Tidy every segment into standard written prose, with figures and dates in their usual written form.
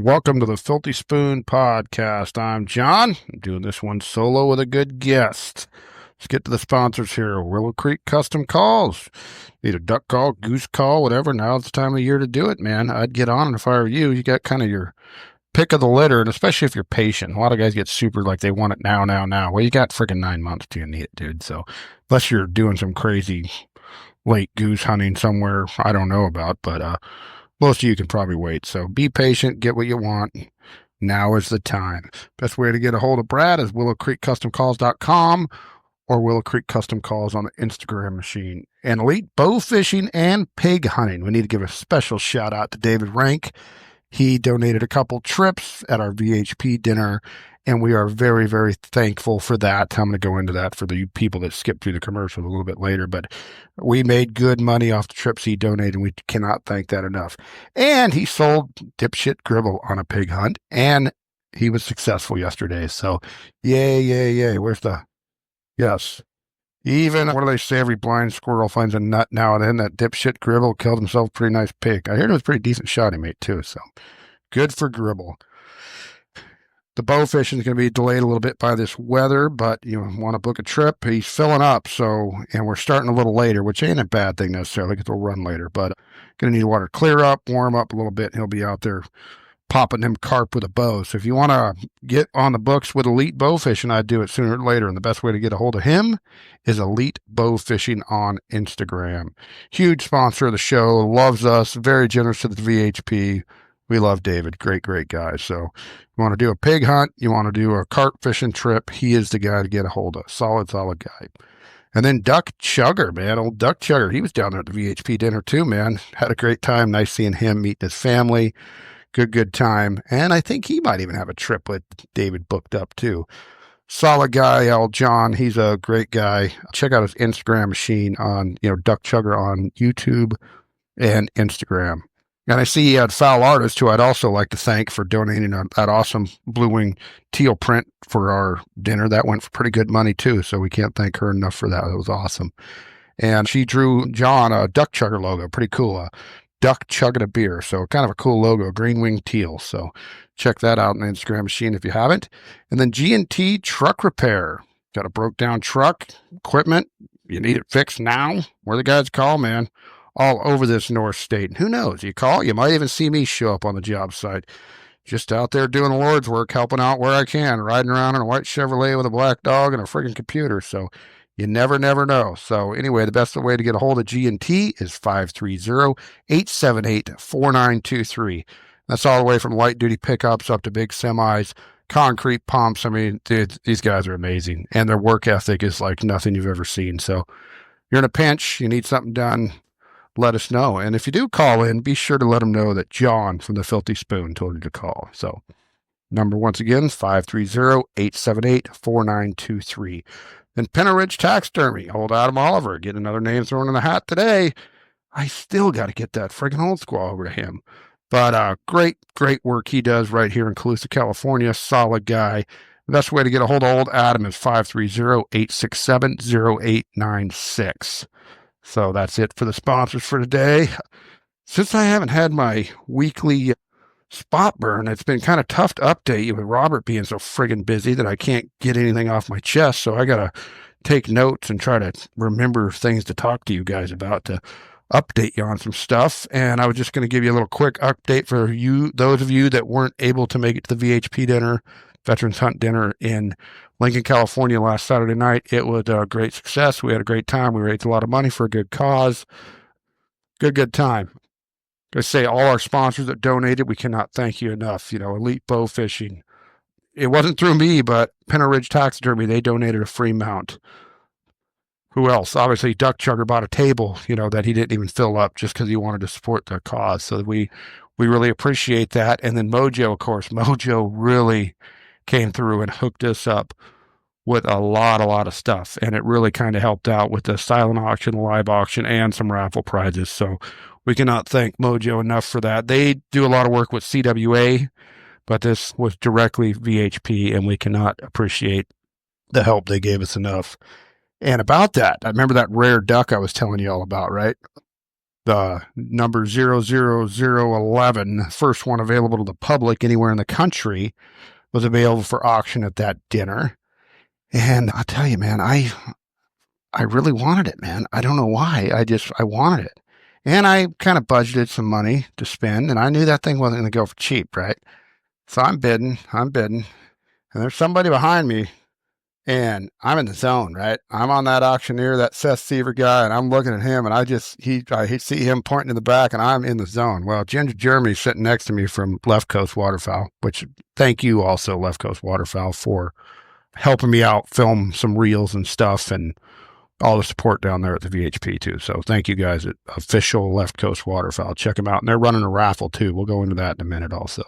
Welcome to the Filthy Spoon podcast. I'm John. I'm doing this one solo with a good guest. Let's get to the sponsors here. Willow Creek Custom Calls. Need a duck call, goose call, whatever. Now's the time of year to do it, man. I'd get on it if I were you. You got kind of your pick of the litter, and especially if you're patient. A lot of guys get super like they want it now. Well, you got freaking 9 months till you need it, dude. So unless you're doing some crazy late goose hunting somewhere I don't know about, but most of you can probably wait. So be patient, get what you want. Now is the time. Best way to get a hold of Brad is willowcreekcustomcalls.com or Willow Creek Custom Calls on the Instagram machine. And elite bow fishing and pig hunting. We need to give a special shout out to David Rank. He donated a couple trips at our VHP dinner, and we are very, very thankful for that. I'm going to go into that for the people that skip through the commercials a little bit later, but we made good money off the trips he donated, and we cannot thank that enough. And he sold dipshit gribble on a pig hunt, and he was successful yesterday. So yay. Where's the, yes. Even, what do they say, every blind squirrel finds a nut now and then. That dipshit Gribble killed himself a pretty nice pig. I heard it was a pretty decent shot he made too, so good for Gribble. The bow fishing is going to be delayed a little bit by this weather, but you want to book a trip. He's filling up, and we're starting a little later, which ain't a bad thing necessarily because we'll run later, but going to need water to clear up, warm up a little bit, and he'll be out there popping them carp with a bow. So if you want to get on the books with Elite Bow Fishing, I'd do it sooner or later. And the best way to get a hold of him is Elite Bow Fishing on Instagram. Huge sponsor of the show, loves us, very generous to the VHP. We love David. Great guy. So you want to do a pig hunt, you want to do a carp fishing trip, he is the guy to get a hold of. Solid guy. And then Duck Chugger, man, old Duck Chugger. He was down there at the VHP dinner too, man. Had a great time. Nice seeing him, meeting his family. Good time. And I think he might even have a trip with David booked up too. Solid guy, old John. He's a great guy. Check out his Instagram machine on, Duck Chugger on YouTube and Instagram. And I see he had Foul Artist, who I'd also like to thank for donating that awesome blue wing teal print for our dinner. That went for pretty good money too, so we can't thank her enough for that. It was awesome. And she drew John a Duck Chugger logo. Pretty cool. Duck chugging a beer. So kind of a cool logo, green wing teal. So check that out on the Instagram machine if you haven't. And then G&T Truck Repair. Got a broke down truck, equipment. You need it fixed now. Where the guys call, man. All over this North State. And who knows? You call, you might even see me show up on the job site. Just out there doing the Lord's work, helping out where I can, riding around in a white Chevrolet with a black dog and a friggin' computer. So you never know. So anyway, the best way to get a hold of G&T is 530-878-4923. That's all the way from light duty pickups up to big semis, concrete pumps. I mean, dude, these guys are amazing. And their work ethic is like nothing you've ever seen. So you're in a pinch, you need something done, let us know. And if you do call in, be sure to let them know that John from the Filthy Spoon told you to call. So number once again is 530-878-4923. Then Pinner Ridge Taxidermy, old Adam Oliver, get another name thrown in the hat today. I still got to get that friggin' old squaw over to him. But great work he does right here in Colusa, California. Solid guy. The best way to get a hold of old Adam is 530-867-0896. So that's it for the sponsors for today. Since I haven't had my weekly spot burn, it's been kind of tough to update you with Robert being so friggin' busy that I can't get anything off my chest. So I got to take notes and try to remember things to talk to you guys about to update you on some stuff. And I was just going to give you a little quick update for you, those of you that weren't able to make it to the VHP dinner, Veterans Hunt dinner in Lincoln, California last Saturday night. It was a great success. We had a great time. We raised a lot of money for a good cause. Good time. I say all our sponsors that donated, we cannot thank you enough. Elite Bow Fishing. It wasn't through me, but Pinner Ridge Taxidermy, they donated a free mount. Who else? Obviously, Duck Chugger bought a table, that he didn't even fill up just because he wanted to support the cause. So we really appreciate that. And then Mojo, of course. Mojo really came through and hooked us up with a lot of stuff. And it really kind of helped out with the silent auction, live auction, and some raffle prizes. So we cannot thank Mojo enough for that. They do a lot of work with CWA, but this was directly VHP, and we cannot appreciate the help they gave us enough. And about that, I remember that rare duck I was telling you all about, right? The number 00011, first one available to the public anywhere in the country, was available for auction at that dinner. And I'll tell you, man, I really wanted it, man. I don't know why. I wanted it. And I kind of budgeted some money to spend, and I knew that thing wasn't going to go for cheap, right? So I'm bidding, and there's somebody behind me, and I'm in the zone, right? I'm on that auctioneer, that Seth Seaver guy, and I'm looking at him, and I see him pointing in the back, and I'm in the zone. Well, Ginger Jeremy's sitting next to me from Left Coast Waterfowl, which thank you also, Left Coast Waterfowl, for helping me out, film some reels and stuff, and all the support down there at the VHP too. So thank you guys at official Left Coast Waterfowl. Check them out. And they're running a raffle too. We'll go into that in a minute also.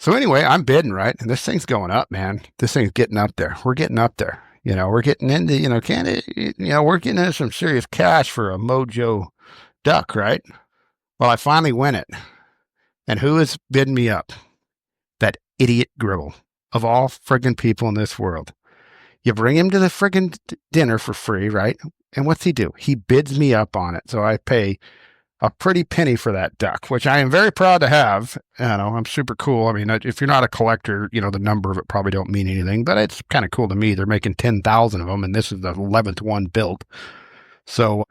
So anyway, I'm bidding, right? And this thing's going up, man. This thing's getting up there. We're getting up there. We're getting into, we're getting into some serious cash for a Mojo duck, right? Well, I finally win it. And who is bidding me up? That idiot Gribble, of all friggin' people in this world. You bring him to the friggin' dinner for free, right? And what's he do? He bids me up on it. So I pay a pretty penny for that duck, which I am very proud to have. I'm super cool. I mean, if you're not a collector, the number of it probably don't mean anything, but it's kind of cool to me. They're making 10,000 of them, and this is the 11th one built. So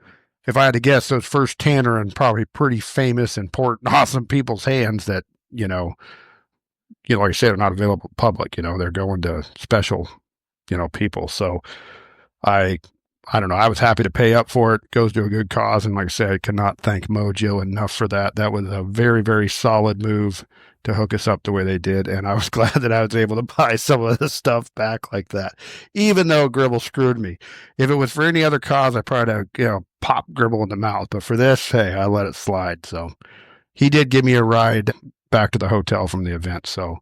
if I had to guess, those first 10 are in probably pretty famous, important, awesome people's hands that, like I said, are not available to public. They're going to special people. So I don't know. I was happy to pay up for it. It goes to a good cause. And like I said, I cannot thank Mojo enough for that. That was a very, very solid move to hook us up the way they did. And I was glad that I was able to buy some of the stuff back like that, even though Gribble screwed me. If it was for any other cause, I probably have, pop Gribble in the mouth. But for this, hey, I let it slide. So he did give me a ride back to the hotel from the event. So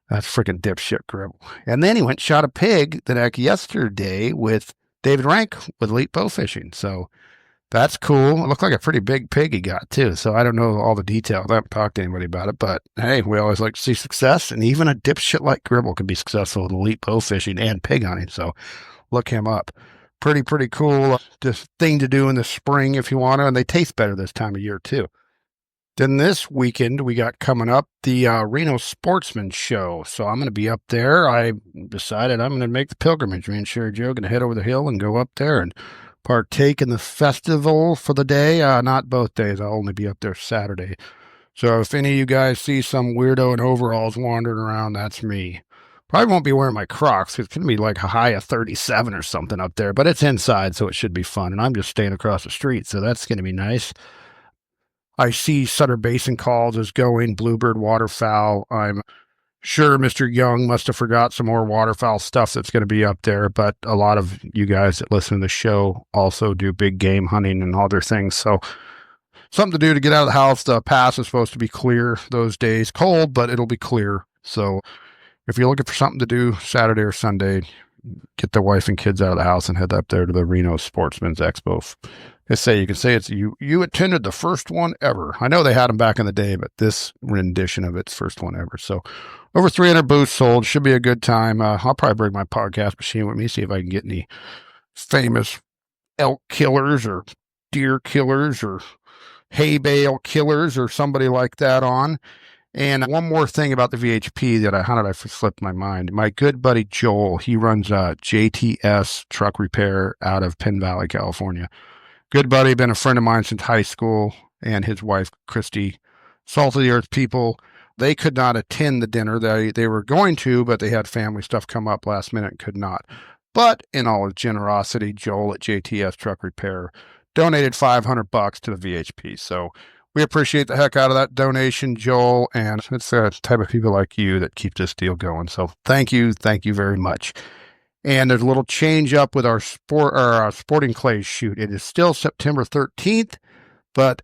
that's freaking dipshit Gribble. And then he went and shot a pig the next yesterday with David Rank with Elite Bow Fishing. So that's cool. It looked like a pretty big pig he got too. So I don't know all the details. I haven't talked to anybody about it, but hey, we always like to see success. And even a dipshit like Gribble can be successful with Elite Bow Fishing and pig hunting. So look him up. Pretty cool. Just thing to do in the spring if you want to. And they taste better this time of year too. Then this weekend, we got coming up the Reno Sportsman Show. So I'm going to be up there. I decided I'm going to make the pilgrimage. Me and Sherry Joe going to head over the hill and go up there and partake in the festival for the day. Not both days. I'll only be up there Saturday. So if any of you guys see some weirdo in overalls wandering around, that's me. Probably won't be wearing my Crocs. It's going to be like a high of 37 or something up there. But it's inside, so it should be fun. And I'm just staying across the street, so that's going to be nice. I see Sutter Basin calls is going, bluebird waterfowl. I'm sure Mr. Young must have forgot some more waterfowl stuff that's going to be up there, but a lot of you guys that listen to the show also do big game hunting and other things. So something to do to get out of the house. The pass is supposed to be clear those days. Cold, but it'll be clear. So if you're looking for something to do Saturday or Sunday, get the wife and kids out of the house and head up there to the Reno Sportsman's Expo. You can say it's you attended the first one ever. I know they had them back in the day, but this rendition of it's first one ever. So over 300 booths sold. Should be a good time. I'll probably bring my podcast machine with me, see if I can get any famous elk killers or deer killers or hay bale killers or somebody like that on. And one more thing about the VHP that I slipped my mind. My good buddy Joel, he runs JTS Truck Repair out of Penn Valley, California. Good buddy, been a friend of mine since high school, and his wife, Christy, Salt of the Earth people. They could not attend the dinner. They were going to, but they had family stuff come up last minute and could not. But in all his generosity, Joel at JTS Truck Repair donated $500 to the VHP. So we appreciate the heck out of that donation, Joel, and it's the type of people like you that keep this deal going. So thank you very much. And there's a little change up with our sporting clays shoot. It is still September 13th, but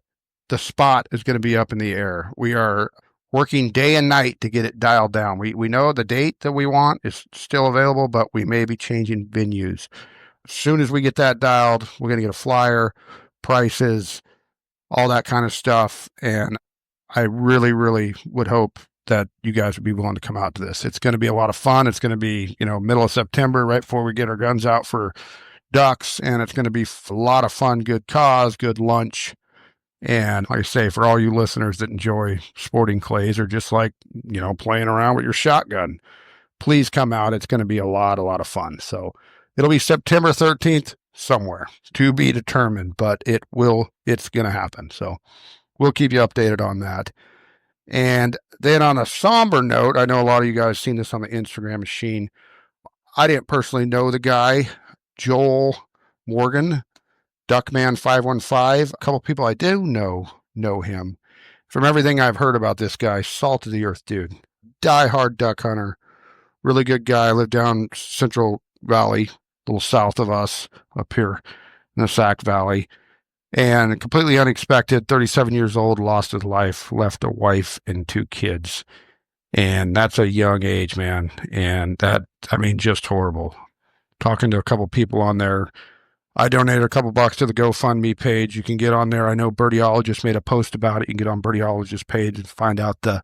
the spot is going to be up in the air. We are working day and night to get it dialed down. We know the date that we want is still available, but we may be changing venues. As soon as we get that dialed, we're going to get a flyer, prices, all that kind of stuff. And I really, really would hope that you guys would be willing to come out to this. It's going to be a lot of fun. It's going to be, middle of September, right before we get our guns out for ducks. And it's going to be a lot of fun, good cause, good lunch. And like I say, for all you listeners that enjoy sporting clays or just like, playing around with your shotgun, please come out. It's going to be a lot of fun. So it'll be September 13th somewhere, to be determined, but it's going to happen. So we'll keep you updated on that. And then on a somber note, I know a lot of you guys seen this on the Instagram machine. I didn't personally know the guy, Joel Morgan, Duckman 515. A couple people I do know him. From everything I've heard about this guy, salt of the earth dude, diehard duck hunter, really good guy. Lived down Central Valley, a little south of us up here in the Sac Valley. And completely unexpected, 37 years old, lost his life, left a wife and 2 kids. And that's a young age, man. And just horrible. Talking to a couple people on there, I donated a couple bucks to the GoFundMe page. You can get on there. I know Birdieologist made a post about it. You can get on Birdieologist page and find out the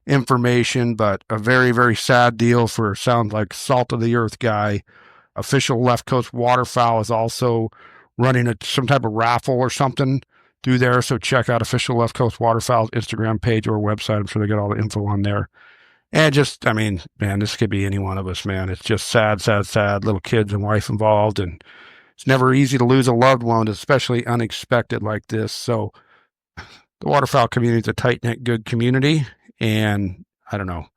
information, but a very, very sad deal for sounds like salt of the earth guy. Official Left Coast Waterfowl is also running some type of raffle or something through there. So check out Official Left Coast Waterfowl's Instagram page or website. I'm sure they got all the info on there. And man, this could be any one of us, man. It's just sad, little kids and wife involved. And it's never easy to lose a loved one, especially unexpected like this. So the waterfowl community is a tight-knit, good community. And I don't know,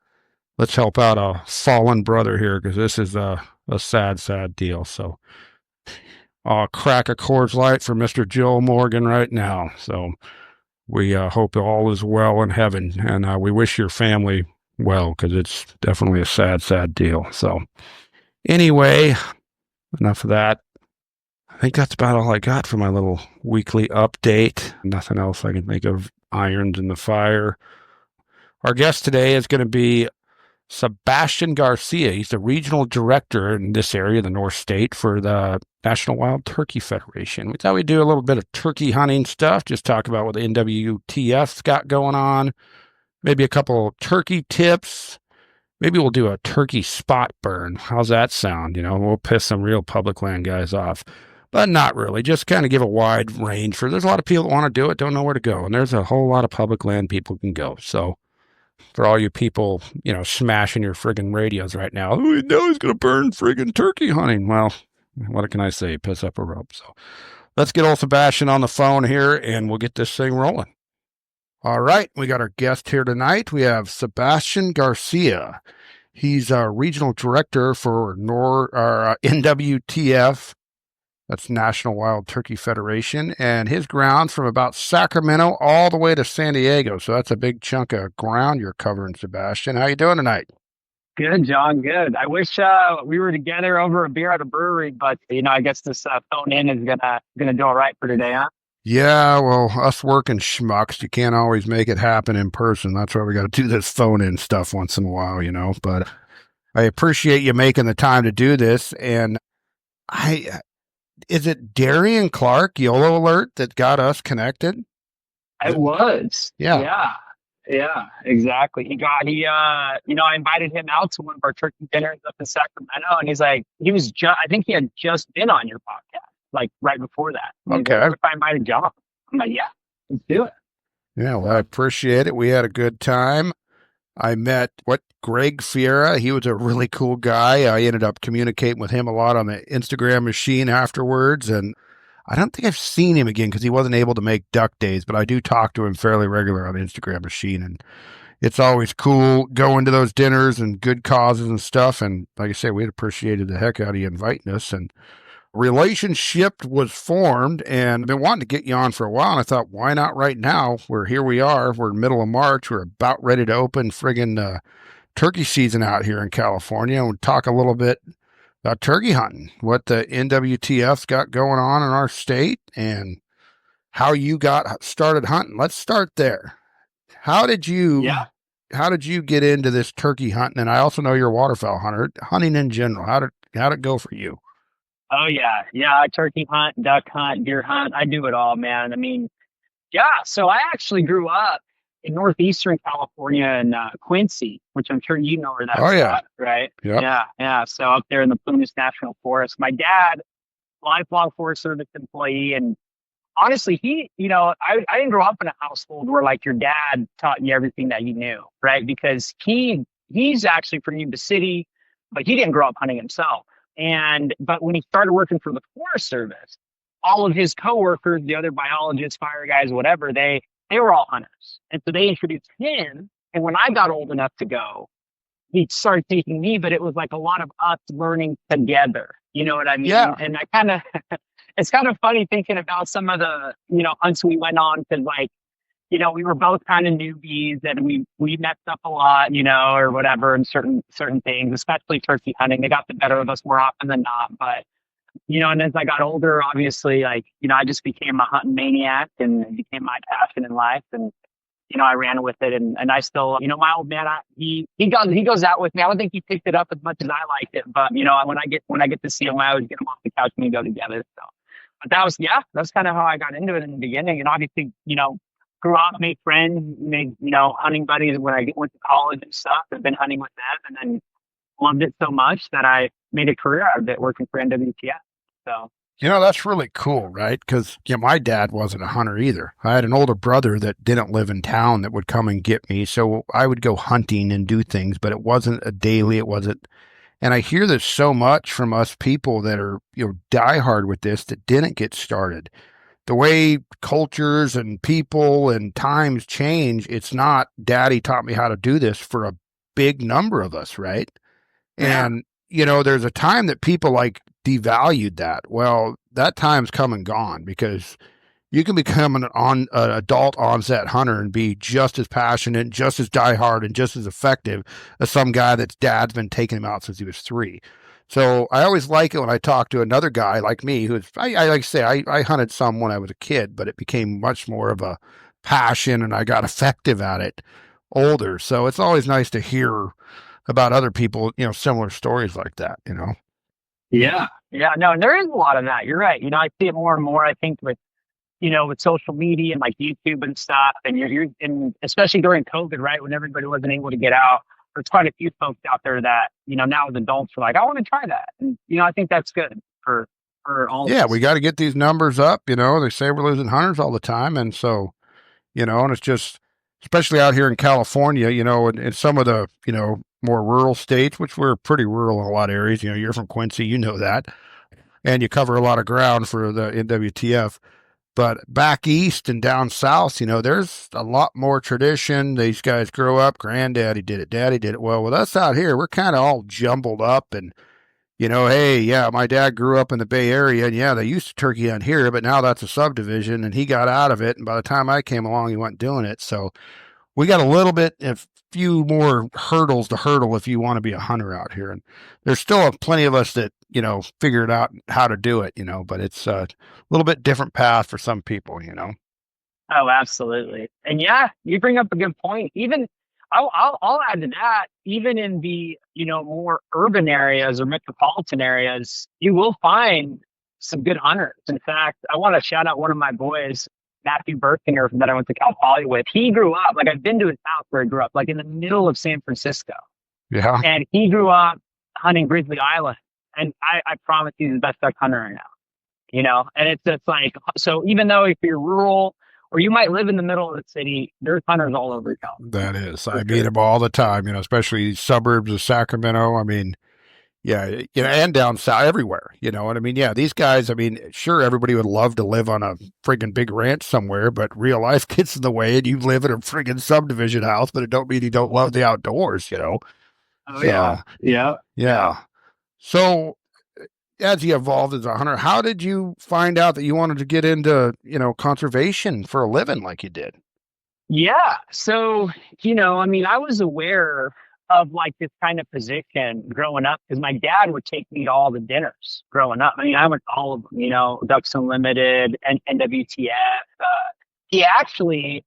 let's help out a fallen brother here, because this is a sad deal. So I'll crack a Coors Light for Mr. Joel Morgan right now. So we hope all is well in heaven, and we wish your family well, because it's definitely a sad deal. So anyway, enough of that. I think that's about all I got for my little weekly update. Nothing else I can think of. Irons in the fire. Our guest today is going to be Sebastian Garcia. He's the regional director in this area, the North State, for the National Wild Turkey Federation. We thought we'd do a little bit of turkey hunting stuff, just talk about what the NWTF's got going on, maybe a couple of turkey tips. Maybe we'll do a turkey spot burn. How's that sound? We'll piss some real public land guys off, but not really. Just kind of give a wide range there's a lot of people that want to do it, don't know where to go. And there's a whole lot of public land people can go. So for all you people, smashing your friggin' radios right now, oh, now he's going to burn friggin' turkey hunting. Well, what can I say? Piss up a rope. So let's get old Sebastian on the phone here, and we'll get this thing rolling. All right, we got our guest here tonight. We have Sebastian Garcia. He's a regional director for NWTF. That's National Wild Turkey Federation, and his ground from about Sacramento all the way to San Diego. So that's a big chunk of ground you're covering, Sebastian. How you doing tonight? Good, John. Good. I wish we were together over a beer at a brewery, but I guess this phone in is gonna do all right for today, huh? Yeah, well, us working schmucks, you can't always make it happen in person. That's why we got to do this phone in stuff once in a while, But I appreciate you making the time to do this, and is it Darian Clark, YOLO Alert, that got us connected? It was. Yeah. Yeah, exactly. I invited him out to one of our turkey dinners up in Sacramento, and he's like, I think he had just been on your podcast, like right before that. Okay. Like, if I invited John, I'm like, yeah, let's do it. Yeah, well, I appreciate it. We had a good time. I met Greg Fiera. He was a really cool guy. I ended up communicating with him a lot on the Instagram machine afterwards, and I don't think I've seen him again because he wasn't able to make duck days, but I do talk to him fairly regular on the Instagram machine, and it's always cool going to those dinners and good causes and stuff. And like I say, we'd appreciated the heck out of you inviting us, and relationship was formed, and I've been wanting to get you on for a while, and I thought, why not right now? Here we are. We're in the middle of March. We're about ready to open friggin' turkey season out here in California, and we'll talk a little bit about turkey hunting, what the NWTF's got going on in our state, and how you got started hunting. Let's start there. How did you get into this turkey hunting? And I also know you're a waterfowl hunter, hunting in general. How'd it go for you? Oh yeah. I turkey hunt, duck hunt, deer hunt. I do it all, man. I mean, yeah. So I actually grew up in northeastern California in Quincy, which I'm sure you know where that's at, right? Yep. Yeah. So up there in the Plumas National Forest. My dad, lifelong Forest Service employee, and honestly, I didn't grow up in a household where like your dad taught you everything that you knew, right? Because he's actually from Yuba City, but he didn't grow up hunting himself. But when he started working for the Forest Service, all of his coworkers, the other biologists, fire guys, whatever, they were all hunters. And so they introduced him. And when I got old enough to go, he started taking me, but it was like a lot of us learning together. You know what I mean? Yeah. And I kind of, it's kind of funny thinking about some of the, hunts we went on because like, we were both kind of newbies and we messed up a lot, or whatever in certain things, especially turkey hunting. They got the better of us more often than not. But, and as I got older, obviously, like, I just became a hunting maniac and it became my passion in life. And I ran with it and I still, my old man, he goes out with me. I don't think he picked it up as much as I liked it, but when I get to see him, I always get him off the couch and we go together. So, but that's kind of how I got into it in the beginning. And obviously, grew up, made friends, made, hunting buddies when I went to college and stuff. I've been hunting with them and then loved it so much that I made a career out of it working for NWTF. So. That's really cool, right? Because my dad wasn't a hunter either. I had an older brother that didn't live in town that would come and get me. So I would go hunting and do things, but it wasn't a daily, it wasn't. And I hear this so much from us people that are, diehard with this that didn't get started. The way cultures and people and times change, it's not daddy taught me how to do this for a big number of us, right? Yeah. And, there's a time that people like devalued that. Well, that time's come and gone because you can become an adult onset hunter and be just as passionate, just as diehard, and just as effective as some guy that's dad's been taking him out since he was 3. So I always like it when I talk to another guy like me who's, I like to say, I hunted some when I was a kid, but it became much more of a passion and I got effective at it older. So it's always nice to hear about other people, similar stories like that. Yeah. Yeah. No, and there is a lot of that. You're right. I see it more and more, I think, with social media and like YouTube and stuff. And and especially during COVID, right? When everybody wasn't able to get out, there's quite a few folks out there that, now as adults are like, I want to try that. And, I think that's good for all of Yeah, us. we got to get these numbers up. They say we're losing hunters all the time. And so, and it's just, especially out here in California, and some of the, more rural states, which we're pretty rural in a lot of areas. You're from Quincy, that, and you cover a lot of ground for the NWTF. But back east and down south, there's a lot more tradition. These guys grow up, granddaddy did it, daddy did it. Well, with us out here, we're kind of all jumbled up and, hey, yeah, my dad grew up in the Bay Area and yeah, they used to turkey hunt here, but now that's a subdivision and he got out of it. And by the time I came along, he wasn't doing it. So we got a few more hurdles to hurdle if you want to be a hunter out here. And there's still plenty of us that, figured out how to do it, but it's a little bit different path for some people. Oh, absolutely. And yeah, you bring up a good point. Even I'll add to that, even in the, more urban areas or metropolitan areas, you will find some good hunters. In fact, I want to shout out one of my boys, Matthew Berkinger, that I went to Cal Poly with. He grew up, like I've been to his house where he grew up, like in the middle of San Francisco. Yeah. And he grew up hunting Grizzly Island. And I promise he's the best duck hunter right now, and it's like, so even though if you're rural or you might live in the middle of the city, there's hunters all over California. That is, I meet them all the time, especially suburbs of Sacramento. I mean, yeah, and down south everywhere, what I mean? Yeah, these guys, I mean, sure, everybody would love to live on a friggin' big ranch somewhere, but real life gets in the way and you live in a friggin' subdivision house, but it don't mean you don't love the outdoors. Oh, So, yeah. Yeah. yeah. So as you evolved as a hunter, how did you find out that you wanted to get into, conservation for a living like you did? Yeah. So, I mean, I was aware of like this kind of position growing up because my dad would take me to all the dinners growing up. I mean, I went to all of them, Ducks Unlimited and NWTF. He actually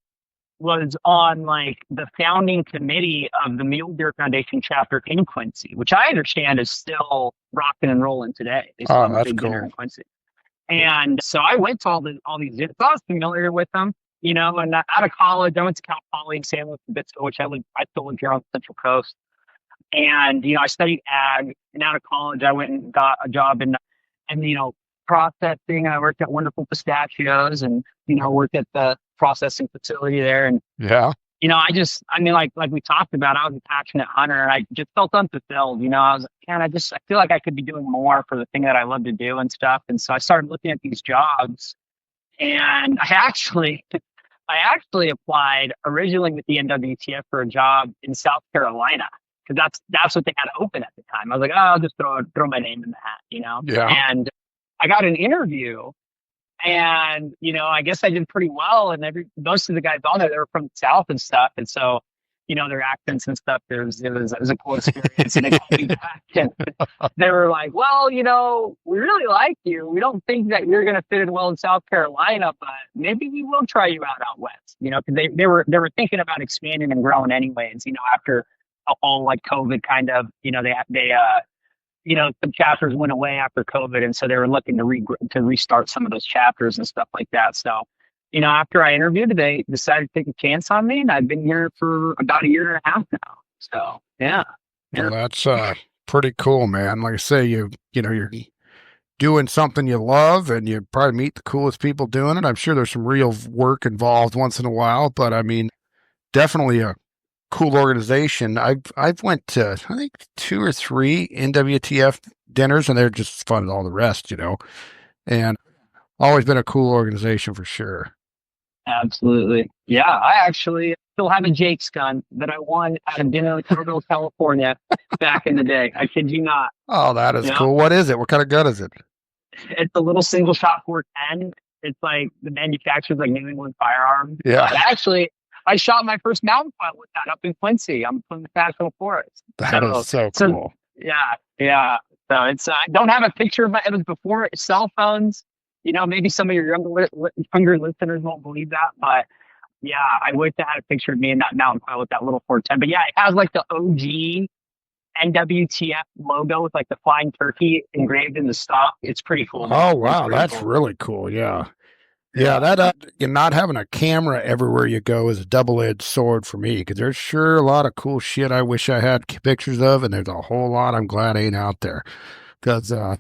was on like the founding committee of the Mule Deer Foundation chapter in Quincy, which I understand is still rocking and rolling today. They still have a big dinner in Quincy. And so I went to all these dinners. So I was familiar with them, and out of college, I went to Cal Poly in San Luis Obispo, which I still live here on the Central Coast. And, I studied ag, and out of college, I went and got a job in processing. I worked at Wonderful Pistachios and, worked at the processing facility there. And, Yeah. like we talked about, I was a passionate hunter and I just felt unfulfilled. I was like, man, I feel like I could be doing more for the thing that I love to do and stuff. And so I started looking at these jobs, and I actually applied originally with the NWTF for a job in South Carolina, because that's what they had open at the time. I was like, oh, I'll just throw my name in the hat. Yeah. And I got an interview, and I guess I did pretty well. And most of the guys on there, they were from the South and stuff, and so their accents and stuff. It was a cool experience. And they called me back, and they were like, well, we really like you. We don't think that you're going to fit in well in South Carolina, but maybe we will try you out west. Because they were thinking about expanding and growing anyways. After all, like COVID kind of, some chapters went away after COVID, and so they were looking to restart some of those chapters and stuff like that. So, after I interviewed, they decided to take a chance on me, and I've been here for about a year and a half now. So, yeah. Well, that's pretty cool, man. Like I say, you're doing something you love, and you probably meet the coolest people doing it. I'm sure there's some real work involved once in a while, but I mean, definitely a cool organization. I've went to, I think, 2 or 3 NWTF dinners, and they're just as fun as all the rest, and always been a cool organization for sure. Absolutely. Yeah, I actually still have a Jake's gun that I won at a dinner in Carmel, California back in the day. I kid you not. Oh, that is cool. What is it? What kind of gun is it? It's a little single shot 410. It's like the manufacturer's like New England Firearms. Yeah. But actually, I shot my first mountain quail with that up in Quincy. I'm from the National Forest. That is so cool. Yeah. So it's I don't have a picture of it was before cell phones. Maybe some of your younger listeners won't believe that, but yeah, I wish I had a picture of me in that mountain quail with that little 410. But yeah, it has like the OG NWTF logo with like the flying turkey engraved in the stock. It's pretty cool. Oh wow, that's cool. Really cool. Yeah. Yeah, that not having a camera everywhere you go is a double-edged sword for me, because there's sure a lot of cool shit I wish I had pictures of, and there's a whole lot I'm glad ain't out there. Because, I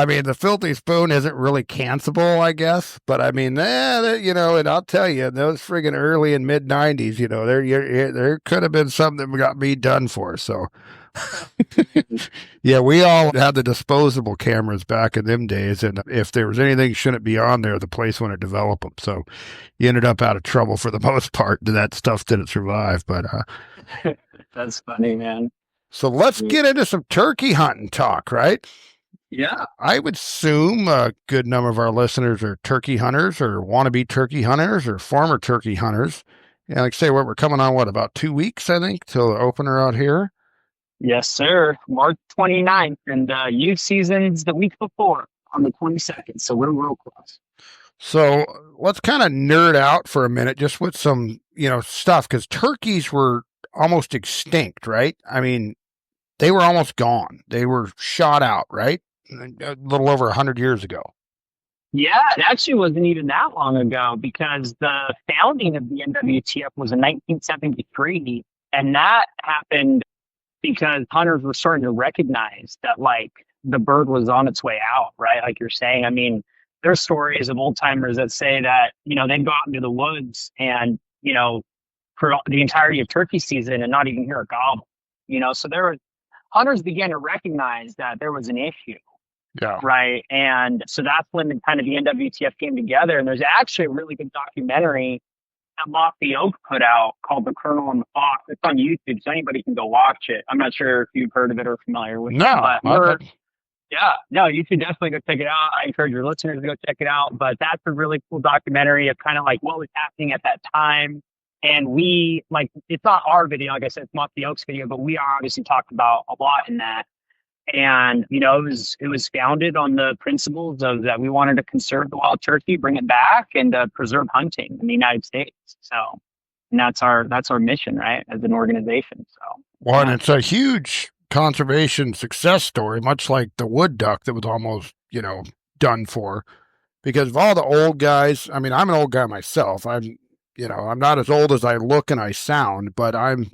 mean, the Filthy Spoon isn't really cancelable, I guess, but I mean, and I'll tell you, those friggin' early and mid-90s, there could have been something that got me done for, so... Yeah, we all had the disposable cameras back in them days, and if there was anything shouldn't be on there, the place wouldn't develop them. So you ended up out of trouble for the most part. That stuff didn't survive, but that's funny, man. So let's get into some turkey hunting talk, right? Yeah, I would assume a good number of our listeners are turkey hunters, or want to be turkey hunters, or former turkey hunters. And like I say, we're coming on about 2 weeks, I think, till the opener out here. Yes, sir. March 29th, and youth season's the week before on the 22nd. So we're real close. So let's kind of nerd out for a minute just with some, stuff, because turkeys were almost extinct, right? I mean, they were almost gone. They were shot out, right? A little over 100 years ago. Yeah, it actually wasn't even that long ago, because the founding of the NWTF was in 1973, and that happened because hunters were starting to recognize that like the bird was on its way out, right? Like you're saying, I mean, there's stories of old timers that say that, they'd go out into the woods and, for the entirety of turkey season and not even hear a gobble, so hunters began to recognize that there was an issue. Yeah. Right. And so that's when the NWTF came together. And there's actually a really good documentary that Lofty Oak put out called The Colonel and the Fox. It's on YouTube, so anybody can go watch it. I'm not sure if you've heard of it or familiar with it. No, you should definitely go check it out. I encourage your listeners to go check it out. But that's a really cool documentary of kind of like what was happening at that time. And we, like, it's not our video, like I said, it's Lofty Oak's video, but we obviously talked about a lot in that. And, it was founded on the principles of that we wanted to conserve the wild turkey, bring it back, and preserve hunting in the United States. So, and that's our mission, right, as an organization. So, well, and it's a huge conservation success story, much like the wood duck that was almost, done for, because of all the old guys. I mean, I'm an old guy myself. I'm not as old as I look and I sound, but I'm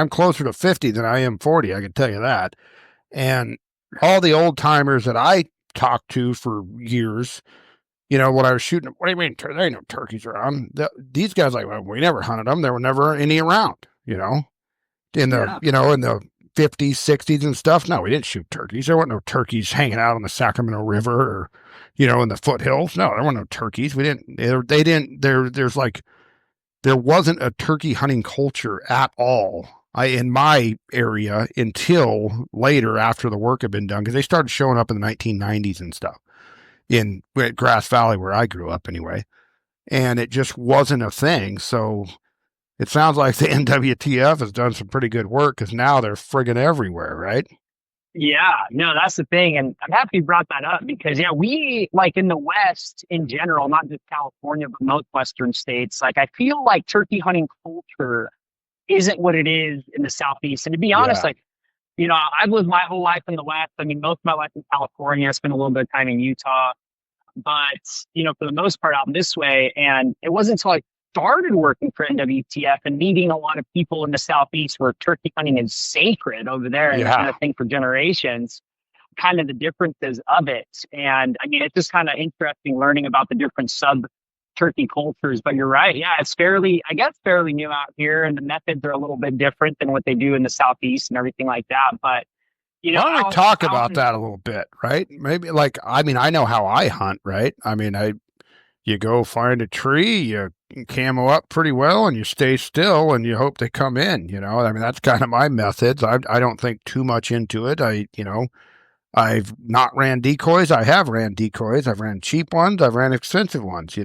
closer to 50 than I am 40. I can tell you that. And all the old timers that I talked to for years, when I was shooting, what do you mean? There ain't no turkeys around. These guys like, well, we never hunted them. There were never any around, in the, in the 50s, 60s and stuff. No, we didn't shoot turkeys. There weren't no turkeys hanging out on the Sacramento River or, in the foothills. No, there weren't no turkeys. There wasn't a turkey hunting culture at all in my area until later after the work had been done, because they started showing up in the 1990s and stuff in Grass Valley, where I grew up anyway. And it just wasn't a thing. So it sounds like the NWTF has done some pretty good work, because now they're friggin' everywhere, right? Yeah, no, that's the thing. And I'm happy you brought that up because, we, like in the West in general, not just California, but most Western states, like I feel like turkey hunting culture isn't what it is in the Southeast. And to be honest, I've lived my whole life in the West. I mean, most of my life in California. I spent a little bit of time in Utah. But, for the most part out this way. And it wasn't until I started working for NWTF and meeting a lot of people in the Southeast where turkey hunting is sacred over there and kind of thing for generations, kind of the differences of it. And I mean, it's just kind of interesting learning about the different turkey cultures. But you're right. Yeah, it's fairly new out here. And the methods are a little bit different than what they do in the Southeast and everything like that. But, why don't we talk about that a little bit, right? Maybe I know how I hunt, right? I mean, you go find a tree, you camo up pretty well, and you stay still, and you hope they come in. I mean, that's kind of my methods. I don't think too much into it. I've not ran decoys. I have ran decoys. I've ran cheap ones. I've ran expensive ones.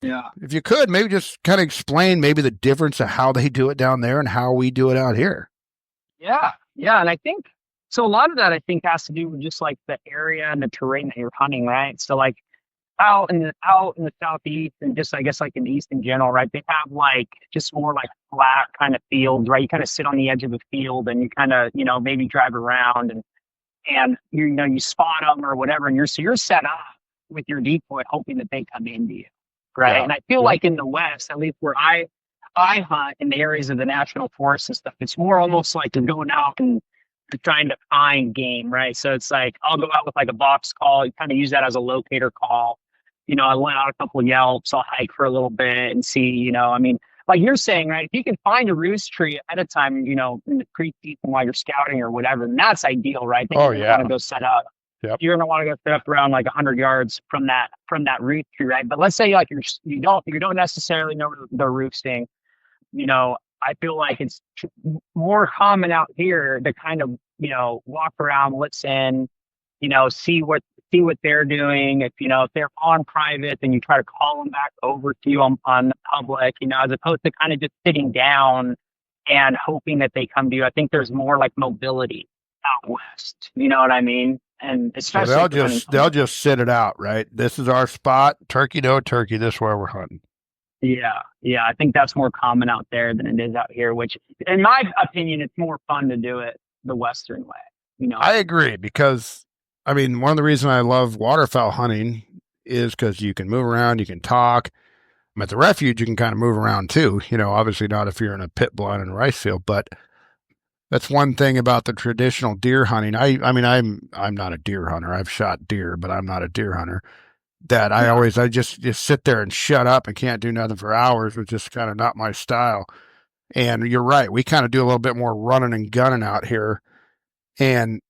Yeah. If you could, maybe just kind of explain maybe the difference of how they do it down there and how we do it out here. Yeah, and I think so. A lot of that I think has to do with just like the area and the terrain that you're hunting, right? So like out in the Southeast and just I guess like in the East in general, right? They have like just more like flat kind of fields, right? You kind of sit on the edge of the field and you kind of maybe drive around and you spot them or whatever, and you're set up with your decoy hoping that they come into you, right? Yeah. And I feel like in the West, at least where I hunt in the areas of the national forests and stuff, it's more almost like you're going out and trying to find game, right? So it's like I'll go out with like a box call, you kind of use that as a locator call. I let out a couple of yelps, I'll hike for a little bit and see, I mean, like you're saying, right? If you can find a roost tree ahead of time, in the pre-season while you're scouting or whatever, then that's ideal, right? Then you're going to go set up. Yep. You're going to want to go set up around like 100 yards from that roost tree, right? But let's say like you don't necessarily know the roosting. I feel like it's more common out here to kind of walk around, listen, see what they're doing. If they're on private, then you try to call them back over to you on the public, as opposed to kind of just sitting down and hoping that they come to you. I think there's more like mobility out west. You know what I mean? And especially so they'll just sit it out, right? This is our spot. Turkey, no turkey. This is where we're hunting. Yeah. I think that's more common out there than it is out here. Which, in my opinion, it's more fun to do it the Western way. I agree because. I mean, one of the reasons I love waterfowl hunting is because you can move around, you can talk. At the refuge, you can kind of move around too. Obviously not if you're in a pit blind in a rice field, but that's one thing about the traditional deer hunting. I mean, I'm not a deer hunter. I've shot deer, but I'm not a deer hunter. That I just sit there and shut up and can't do nothing for hours, which is kind of not my style. And you're right, we kind of do a little bit more running and gunning out here, and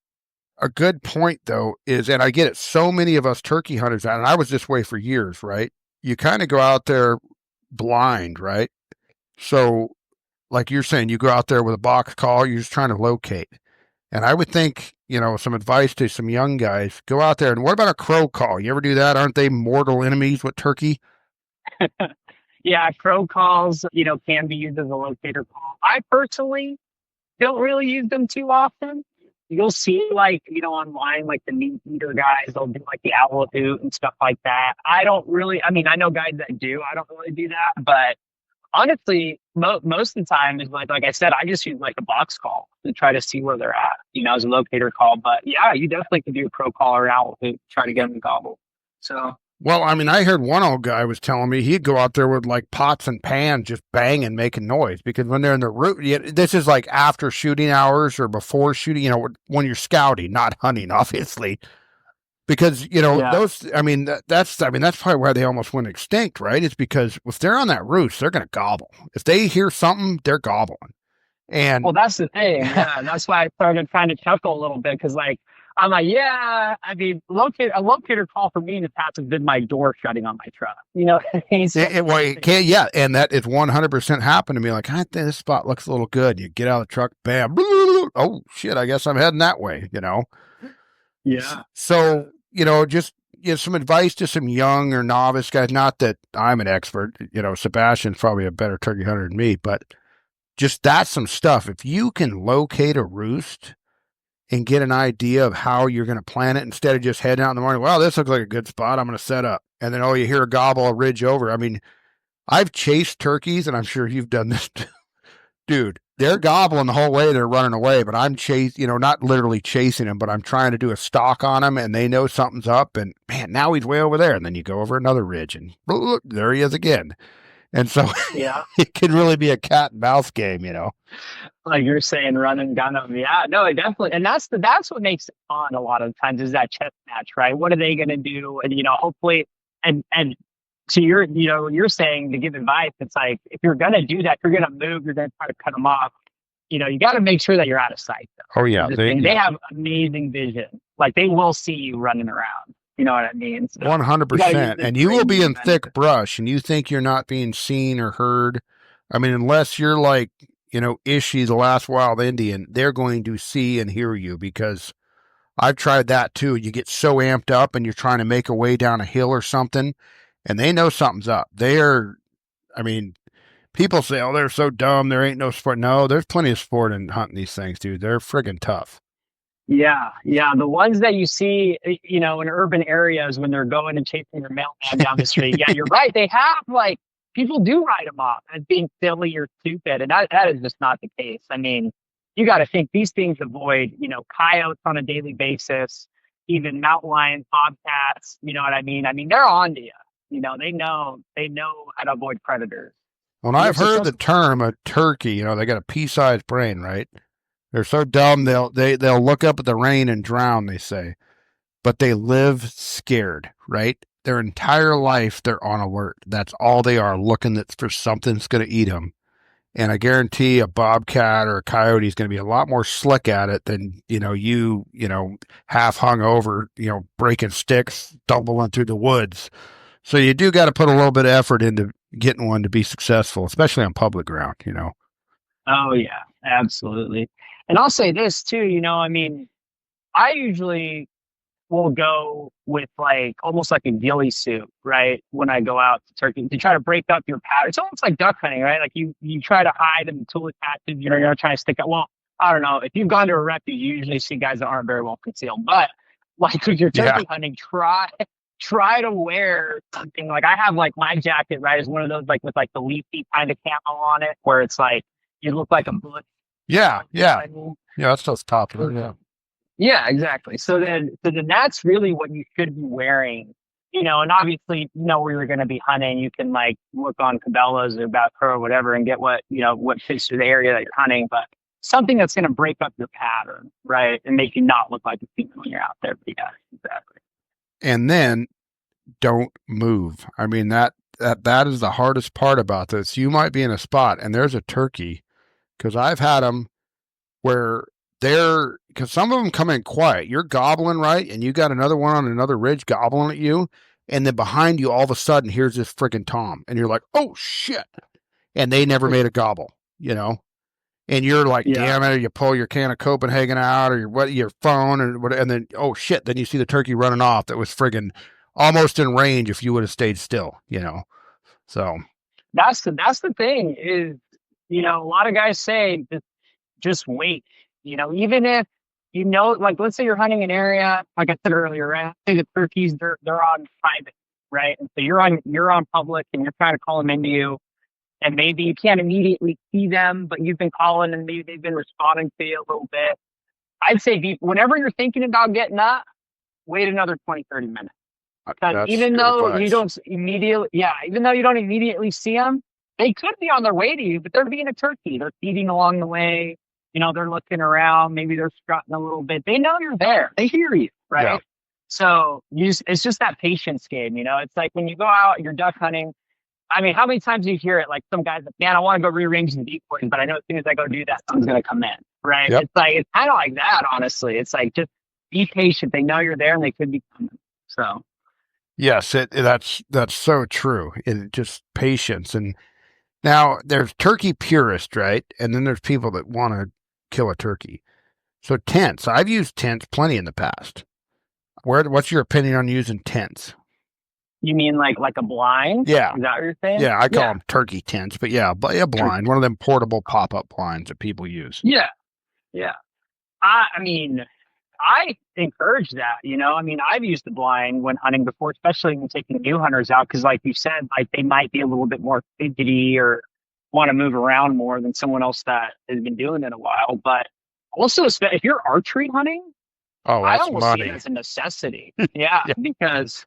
a good point, though, is, and I get it, so many of us turkey hunters, and I was this way for years, right? You kind of go out there blind, right? So, like you're saying, you go out there with a box call, you're just trying to locate. And I would think, some advice to some young guys, go out there, and what about a crow call? You ever do that? Aren't they mortal enemies with turkey? Yeah, crow calls, can be used as a locator call. I personally don't really use them too often. You'll see online, like the meat eater guys, they'll do like the owl hoot and stuff like that. I don't really, I know guys that do, I don't really do that. But honestly, most of the time is like I said, I just use like a box call to try to see where they're at, as a locator call. But yeah, you definitely can do a crow call or owl hoot, try to get them to gobble. So. Well, I heard one old guy was telling me he'd go out there with like pots and pans just banging, making noise, because when they're in the root, this is like after shooting hours or before shooting, when you're scouting, not hunting, obviously. because Yeah. those. I mean, that's probably why they almost went extinct, right? It's because if they're on that roost, they're going to gobble. If they hear something, they're gobbling. Well, And that's the thing. Yeah. That's why I started trying to chuckle a little bit because, like, I'm like, yeah, I mean, a locator call for me in the past has been my door shutting on my truck. You know what I mean? So, well, it can't. Yeah, and that is 100% happened to me. Like, I think this spot looks a little good. You get out of the truck, bam. Oh shit! I guess I'm heading that way. yeah. So just give some advice to some young or novice guys. Not that I'm an expert. Sebastian's probably a better turkey hunter than me, but just that's some stuff. If you can locate a roost and get an idea of how you're going to plan it instead of just heading out in the morning. Well, this looks like a good spot. I'm going to set up. And then, you hear a gobble, a ridge over. I mean, I've chased turkeys, and I'm sure you've done this, dude. They're gobbling the whole way. They're running away, but I'm not literally chasing them, but I'm trying to do a stalk on them, and they know something's up. And man, now he's way over there. And then you go over another ridge, and look, there he is again. And so Yeah. it can really be a cat and mouse game, Like you're saying, run and gun them. Yeah, no, it definitely, and that's what makes it fun. A lot of times is that chess match, right? What are they going to do? And hopefully, and to you're saying to give advice. It's like if you're going to do that, if you're going to move, you're going to try to cut them off. You got to make sure that you're out of sight. Though. Oh yeah, they have amazing vision. Like they will see you running around. You know what I mean? 100%. And you will be in thick brush, and you think you're not being seen or heard. I mean, unless you're like, Ishi, the last wild Indian, they're going to see and hear you, because I've tried that too. You get so amped up and you're trying to make a way down a hill or something, and they know something's up. People say, oh, they're so dumb. There ain't no sport. No, there's plenty of sport in hunting these things, dude. They're friggin' tough. Yeah, yeah. The ones that you see, in urban areas when they're going and chasing their mailman down the street. Yeah, you're right. They have people do write them off as being silly or stupid, and that is just not the case. I mean, you got to think these things avoid, coyotes on a daily basis, even mountain lions, bobcats. You know what I mean? I mean, they're on to you. They know how to avoid predators. When I've heard the term a turkey, they got a pea-sized brain, right? They're so dumb they'll look up at the rain and drown, they say. But they live scared, right? Their entire life they're on alert. That's all they are, looking for something that's going to eat them. And I guarantee a bobcat or a coyote is going to be a lot more slick at it than you half hung over, breaking sticks, stumbling through the woods. So you do got to put a little bit of effort into getting one to be successful, especially on public ground. Oh yeah, absolutely. And I'll say this too, I mean, I usually will go with almost like a ghillie suit, right? When I go out to turkey to try to break up your pattern. It's almost like duck hunting, right? Like you try to hide in the tool attaches, you're not trying to stick out. Well, I don't know. If you've gone to a refuge, you usually see guys that aren't very well concealed. But with your turkey hunting, try to wear something like I have my jacket, right? Is one of those with the leafy kind of camo on it where it's you look like a bullet. Yeah. Yeah, that's those top of it. Yeah. Yeah, exactly. So then that's really what you should be wearing, and obviously, where you're going to be hunting, you can look on Cabela's or Bass Pro or whatever and get what fits to the area that you're hunting, but something that's going to break up your pattern, right? And make you not look like a female when you're out there. But yeah, exactly. And then don't move. I mean, that is the hardest part about this. You might be in a spot and there's a turkey, because I've had them where because some of them come in quiet. You're gobbling, right? And you got another one on another ridge gobbling at you. And then behind you, all of a sudden, here's this freaking Tom. And you're like, oh, shit. And they never made a gobble, And you're like, damn it. Or you pull your can of Copenhagen out or your phone and then, oh, shit. Then you see the turkey running off that was friggin' almost in range if you would have stayed still, So that's the thing is, a lot of guys say just wait. Even if let's say you're hunting an area, like I said earlier, right? Say the turkeys they're on private, right? And so you're on public and you're trying to call them into you, and maybe you can't immediately see them, but you've been calling and maybe they've been responding to you a little bit. I'd say whenever you're thinking about getting up, wait another 20, 30 minutes. Because even though you don't immediately see them, they could be on their way to you, but they're being a turkey. They're feeding along the way. They're looking around. Maybe they're strutting a little bit. They know you're there. They hear you, right? So it's just that patience game, It's like when you go out, you're duck hunting. I mean, how many times do you hear it? Like some guys, like, man, I want to go rearrange the decoys, but I know as soon as I go do that, someone's going to come in, right? Yep. It's kind of like that, honestly. It's like just be patient. They know you're there, and they could be coming. So Yes, that's so true. It just patience. And now there's turkey purists, right? And then there's people that want to kill a turkey. So tents. I've used tents plenty in the past. What's your opinion on using tents? you mean like a blind? Yeah. Is that what you're saying? Yeah, I call them turkey tents, but yeah, a blind, one of them portable pop-up blinds that people use. Yeah, yeah. I mean, I encourage that. I mean, I've used the blind when hunting before, especially when taking new hunters out, because like you said, like they might be a little bit more fidgety or want to move around more than someone else that has been doing it a while. But also, if you're archery hunting, Oh, I that's almost see money. it as a necessity. Yeah, because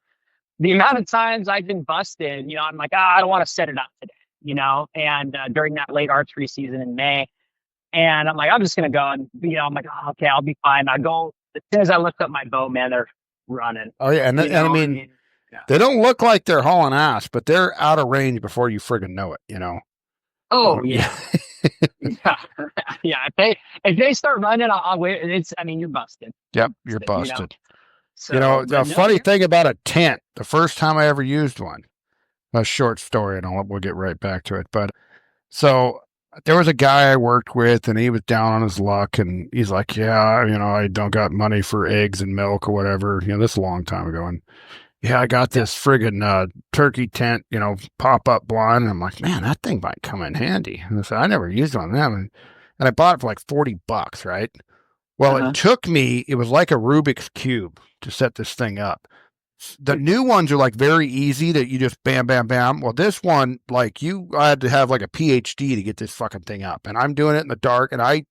the amount of times I've been busted, I'm like, I don't want to set it up today, and during that late archery season in May. And I'm like, I'm just going to go and, I'm like, oh, okay, I'll be fine. I go, as soon as I lift up my bow, man, they're running. Oh yeah, and I mean, yeah. they don't look like they're hauling ass, but they're out of range before you friggin' know it. Oh yeah. Yeah. Yeah. If they start running, I'll wait. You're busted. Yep, you're busted. So, the funny thing about a tent, the first time I ever used one, a short story, and we'll get right back to it. But so there was a guy I worked with, and he was down on his luck, and he's like, yeah, I don't got money for eggs and milk or whatever. This is a long time ago. And yeah, I got this friggin' turkey tent, pop-up blind. And I'm like, man, that thing might come in handy. And I said, I never used one of them. And I bought it for like $40, right? Well, it was like a Rubik's Cube to set this thing up. The new ones are like very easy that you just bam, bam, bam. Well, this one, I had to have like a PhD to get this fucking thing up. And I'm doing it in the dark, and I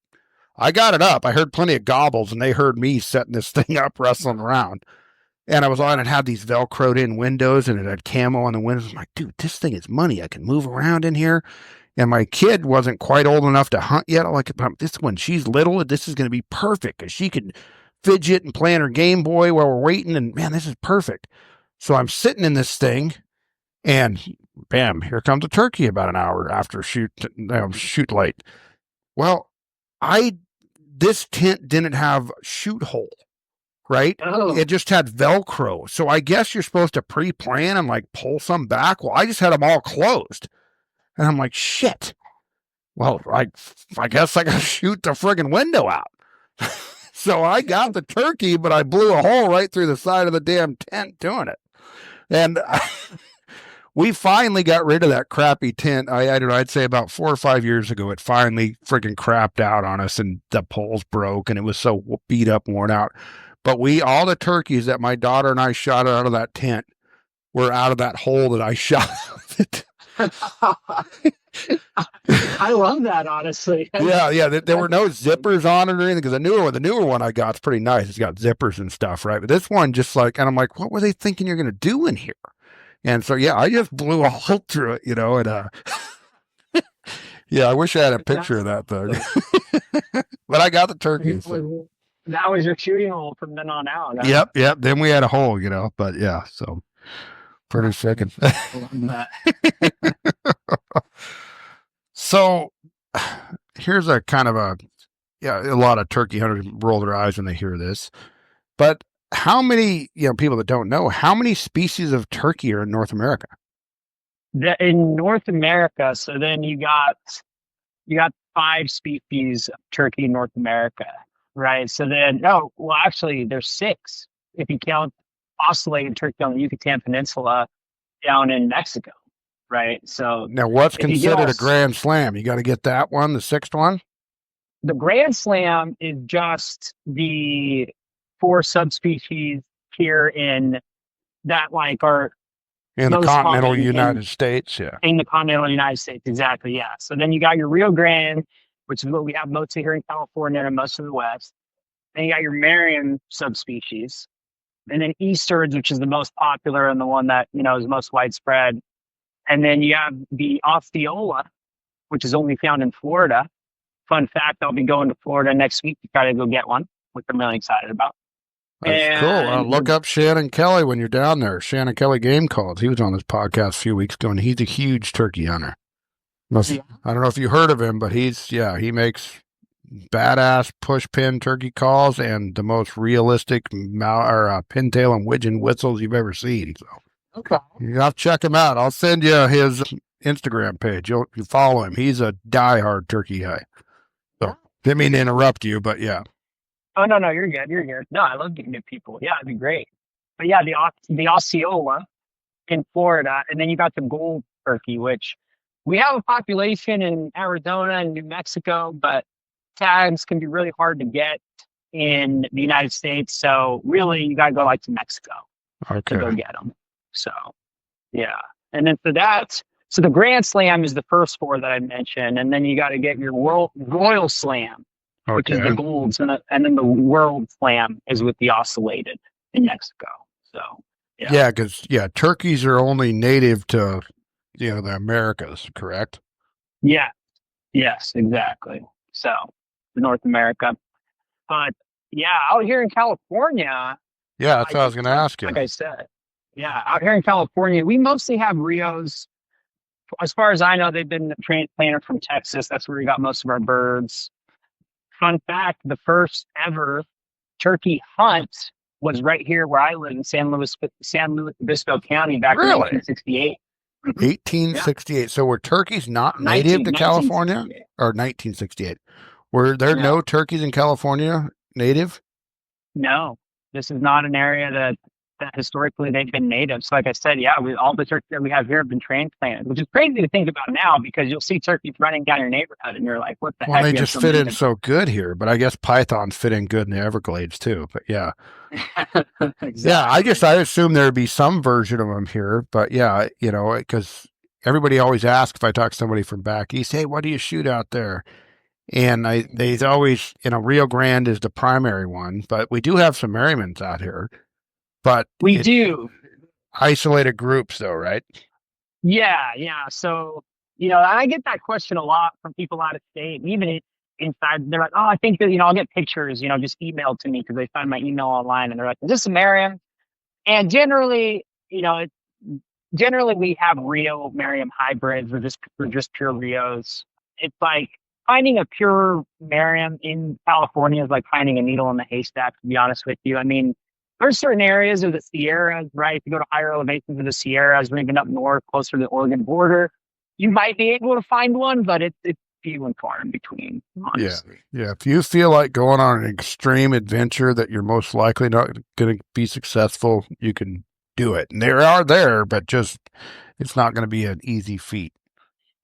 got it up. I heard plenty of gobbles, and they heard me setting this thing up, wrestling around. And I was on, and it had these Velcroed in windows, and it had camo on the windows. I'm like, dude, this thing is money. I can move around in here. And my kid wasn't quite old enough to hunt yet. I'm like, this when she's little, this is going to be perfect because she could fidget and play on her Game Boy while we're waiting. And man, this is perfect. So I'm sitting in this thing, and bam, here comes a turkey about an hour after shoot light. Well, this tent didn't have shoot hole, right? Oh. It just had Velcro. So I guess you're supposed to pre-plan and like pull some back. Well, I just had them all closed. And I'm like, shit. Well, I guess I got to shoot the friggin' window out. So I got the turkey, but I blew a hole right through the side of the damn tent doing it. And we finally got rid of that crappy tent. I don't know, I'd say about 4 or 5 years ago, it finally friggin' crapped out on us, and the poles broke, and it was so beat up, worn out. But all the turkeys that my daughter and I shot out of that tent were out of that hole that I shot out of it. I love that, honestly. Yeah. There were no zippers on it or anything, because the newer one I got is pretty nice. It's got zippers and stuff, right? But this one just and I'm like, what were they thinking you're going to do in here? And so, yeah, I just blew a hole through it, and yeah, I wish I had a picture of that though. But I got the turkey. So. That was your shooting hole from then on out. Huh? Yep. Then we had a hole, but yeah, so. Pretty second. So here's a kind of a lot of turkey hunters roll their eyes when they hear this. But how many, people that don't know, how many species of turkey are in North America? In North America, so then you got 5 species of turkey in North America, right? So then, actually there's 6 if you count oscillated turkey on the Yucatan Peninsula down in Mexico, right? So now, what's considered a Grand Slam? You got to get that one, the 6th one. The Grand Slam is just the 4 subspecies here in that are in the continental United States, yeah. In the continental United States, exactly, yeah. So then you got your Rio Grande, which is what we have mostly here in California and most of the West. Then you got your Marion subspecies. And then Easterns, which is the most popular and the one that, is most widespread. And then you have the Osceola, which is only found in Florida. Fun fact, I'll be going to Florida next week to try to go get one, which I'm really excited about. That's cool. And Look up Shannon Kelly when you're down there. Shannon Kelly Game Calls. He was on this podcast a few weeks ago, and he's a huge turkey hunter. I don't know if you heard of him, but he makes badass push pin turkey calls and the most realistic pintail and widgeon whistles you've ever seen. So okay. you have to check him out. I'll send you his Instagram page. You follow him. He's a diehard turkey guy. So didn't mean to interrupt you, but yeah. Oh no, you're good. You're good. No, I love getting to people. Yeah, it'd be great. But yeah, the Osceola in Florida, and then you got the gold turkey, which we have a population in Arizona and New Mexico, but tags can be really hard to get in the United States. So really, you got to go like to Mexico to go get them. So yeah, and then so the Grand Slam is the first 4 that I mentioned, and then you got to get your Royal Slam, which is the golds, and then the World Slam is with the ocellated in Mexico. So yeah, because turkeys are only native to the Americas, correct? Yeah. Yes, exactly. So North America, but yeah, out here in California. Yeah, that's what I was going to ask you. Like I said, yeah, out here in California, we mostly have Rios. As far as I know, they've been transplanted from Texas. That's where we got most of our birds. Fun fact, the first ever turkey hunt was right here where I live in San Luis Obispo County back in 1868. 1868. Yeah. So were turkeys not native to California? Or 1968. Were there no turkeys in California native? No. This is not an area that historically they've been native. So like I said, all the turkeys that we have here have been transplanted, which is crazy to think about now because you'll see turkeys running down your neighborhood and you're like, what the heck? Well, they just fit in so good here, but I guess pythons fit in good in the Everglades too. But yeah. Exactly. Yeah, I assume there'd be some version of them here, but yeah, because everybody always asks if I talk to somebody from back east, hey, what do you shoot out there? And they always, Rio Grande is the primary one, but we do have some Merrimans out here. But we do isolated groups though, right? Yeah. So, I get that question a lot from people out of state, and even inside, they're like, oh, I think that, I'll get pictures, just emailed to me because they find my email online and they're like, is this a Merriam? And generally, generally we have Rio Merriam hybrids or just pure Rios. It's like finding a pure Merriam in California is like finding a needle in the haystack, to be honest with you. I mean, there's certain areas of the Sierras, right? If you go to higher elevations of the Sierras, or even up north, closer to the Oregon border, you might be able to find one, but it's few and far in between, honestly. Yeah. If you feel like going on an extreme adventure that you're most likely not going to be successful, you can do it. And they are there, but just it's not going to be an easy feat.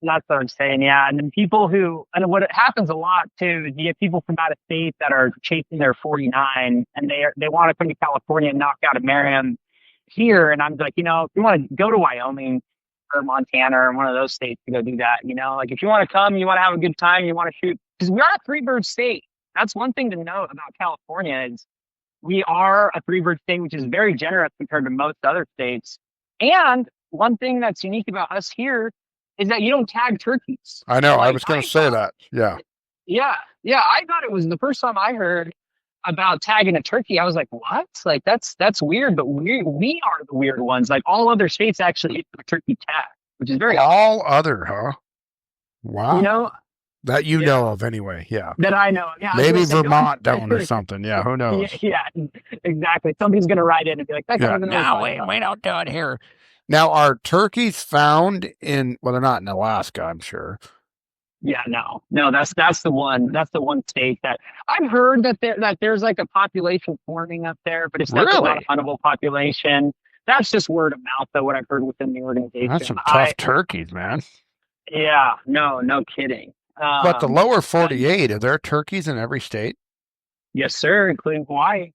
That's what I'm saying, yeah. And then and what happens a lot too is you get people from out of state that are chasing their 49 and they want to come to California and knock out a Merriam here. And I'm like, if you want to go to Wyoming or Montana or one of those states to go do that, like if you want to come, you want to have a good time, you want to shoot, because we are a 3-bird state. That's one thing to note about California is we are a 3-bird state, which is very generous compared to most other states. And one thing that's unique about us here is that you don't tag turkeys. I know. I was going to say that. Yeah. Yeah. I thought it was the first time I heard about tagging a turkey. I was like, what? Like, that's weird. But we are the weird ones. Like all other states actually use a turkey tag, which is very all other, huh? Wow. That you know of anyway. Yeah. That I know of. Yeah. Maybe Vermont don't or something. Yeah. Who knows? Yeah, exactly. Somebody's going to write in and be like, we don't do it here. Now, are turkeys found they're not in Alaska, I'm sure. Yeah, no, that's the one. That's the one state that I've heard that there's like a population forming up there, but it's not a huntable population. That's just word of mouth, though, what I've heard within the organization. That's some tough turkeys, man. Yeah, no kidding. But the lower 48, are there turkeys in every state? Yes, sir, including Hawaii.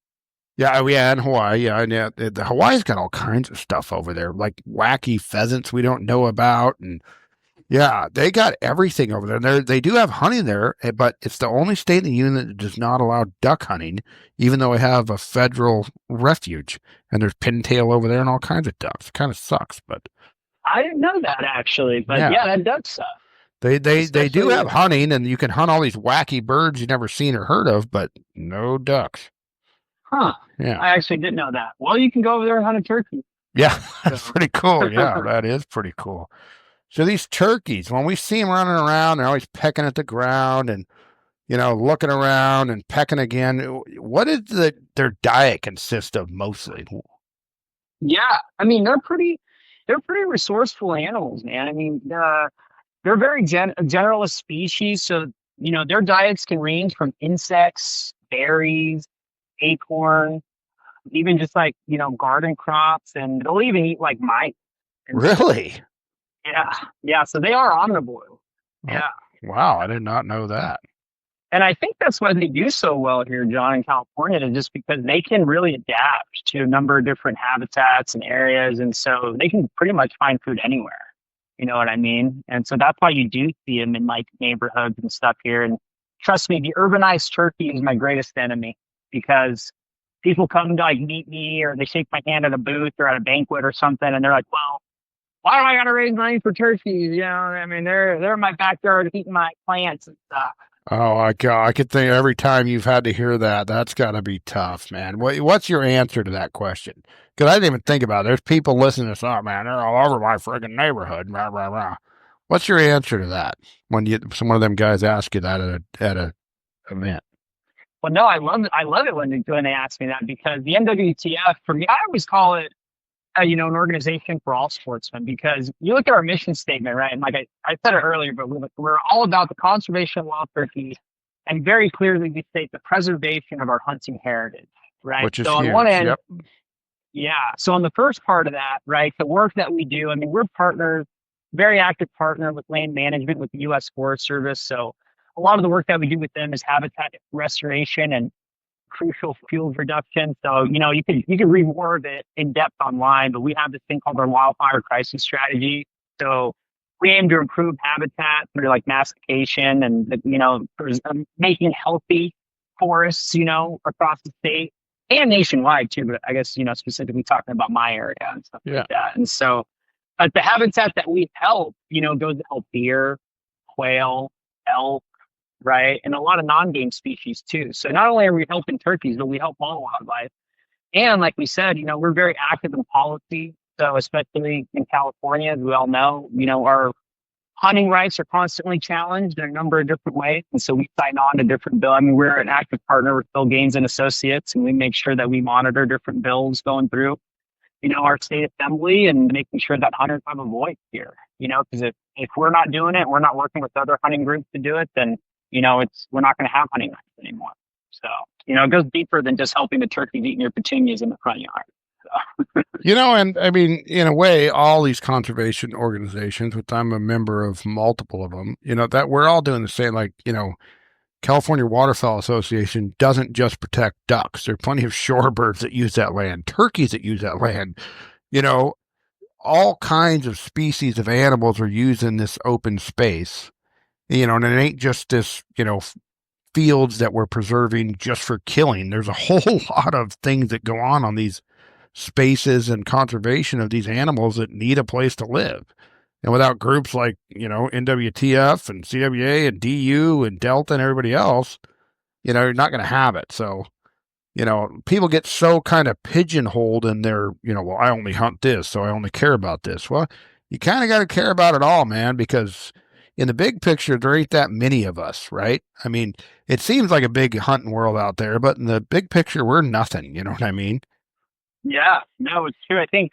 Yeah, and Hawaii. Yeah, and the Hawaii's got all kinds of stuff over there, like wacky pheasants we don't know about, and yeah, they got everything over there. They do have hunting there, but it's the only state in the union that does not allow duck hunting, even though we have a federal refuge, and there's pintail over there and all kinds of ducks. It kind of sucks, but I didn't know that actually. But yeah that does suck. They do have hunting, and you can hunt all these wacky birds you've never seen or heard of, but no ducks. Huh. Yeah. I actually didn't know that. Well, you can go over there and hunt a turkey. Yeah, that's So. pretty cool. Yeah, that is pretty cool. So these turkeys, when we see them running around, they're always pecking at the ground and looking around and pecking again. What is their diet consist of mostly? Yeah, I mean they're pretty resourceful animals, man. I mean, they're very generalist species, so their diets can range from insects, berries, acorn, even just like garden crops, and they'll even eat like mice. And so, Really? yeah, yeah. So they are omnivores. Oh, Yeah, wow, I did not know that. and I think that's why they do so well here, John, in California, is just because they can really adapt to a number of different habitats and areas, and so they can pretty much find food anywhere. You know what I mean? And so that's why you do see them in like neighborhoods and stuff here. And trust me, the urbanized turkey is my greatest enemy because people come to like meet me or they shake my hand at a booth or at a banquet or something, and they're like, "Well, why do I got to raise money for turkeys? I mean, they're in my backyard eating my plants and stuff." Oh, I could think every time you've had to hear that, that's got to be tough, man. What's your answer to that question? Because I didn't even think about it. There's people listening to this. Oh, man, they're all over my friggin' neighborhood. Rah, rah, rah. What's your answer to that when one of them guys ask you that at a event? Well, no, I love it when they ask me that because the NWTF for me, I always call it an organization for all sportsmen because you look at our mission statement, right? And like I said it earlier, but we're all about the conservation of wild turkeys and very clearly we state the preservation of our hunting heritage, right? Which is So on one huge. end, Yep. yeah. So on the first part of that, right, the work that we do, I mean, we're partners, very active partner with land management with the U.S. Forest Service. So a lot of the work that we do with them is habitat restoration and crucial fuel reduction. So, you can read more of it in depth online, but we have this thing called our wildfire crisis strategy. So we aim to improve habitat through like massification and, making healthy forests, across the state and nationwide too. But I guess, specifically talking about my area and stuff Yeah. like that. And so, but the habitat that we help, goes to help deer, quail, elk, right? And a lot of non-game species too. So not only are we helping turkeys, but we help all wildlife. And like we said, we're very active in policy. So especially in California, as we all know, our hunting rights are constantly challenged in a number of different ways. And so we sign on to different bills. I mean, we're an active partner with Bill Gaines and Associates, and we make sure that we monitor different bills going through, our state assembly and making sure that hunters have a voice here, because if we're not doing it, we're not working with other hunting groups to do it, then we're not going to have hunting rights anymore. So, it goes deeper than just helping the turkeys eating your petunias in the front yard. So. And I mean, in a way, all these conservation organizations, which I'm a member of multiple of them, that we're all doing the same, like, California Waterfowl Association doesn't just protect ducks. There are plenty of shorebirds that use that land, turkeys that use that land, all kinds of species of animals are used in this open space, and it ain't just this, fields that we're preserving just for killing. There's a whole lot of things that go on these spaces and conservation of these animals that need a place to live. And without groups like, NWTF and CWA and DU and Delta and everybody else, you're not going to have it. So, people get so kind of pigeonholed in their, well, I only hunt this, so I only care about this. Well, you kind of got to care about it all, man, because in the big picture, there ain't that many of us, right? I mean, it seems like a big hunting world out there, but in the big picture, we're nothing. You know what I mean? Yeah, no, it's true. I think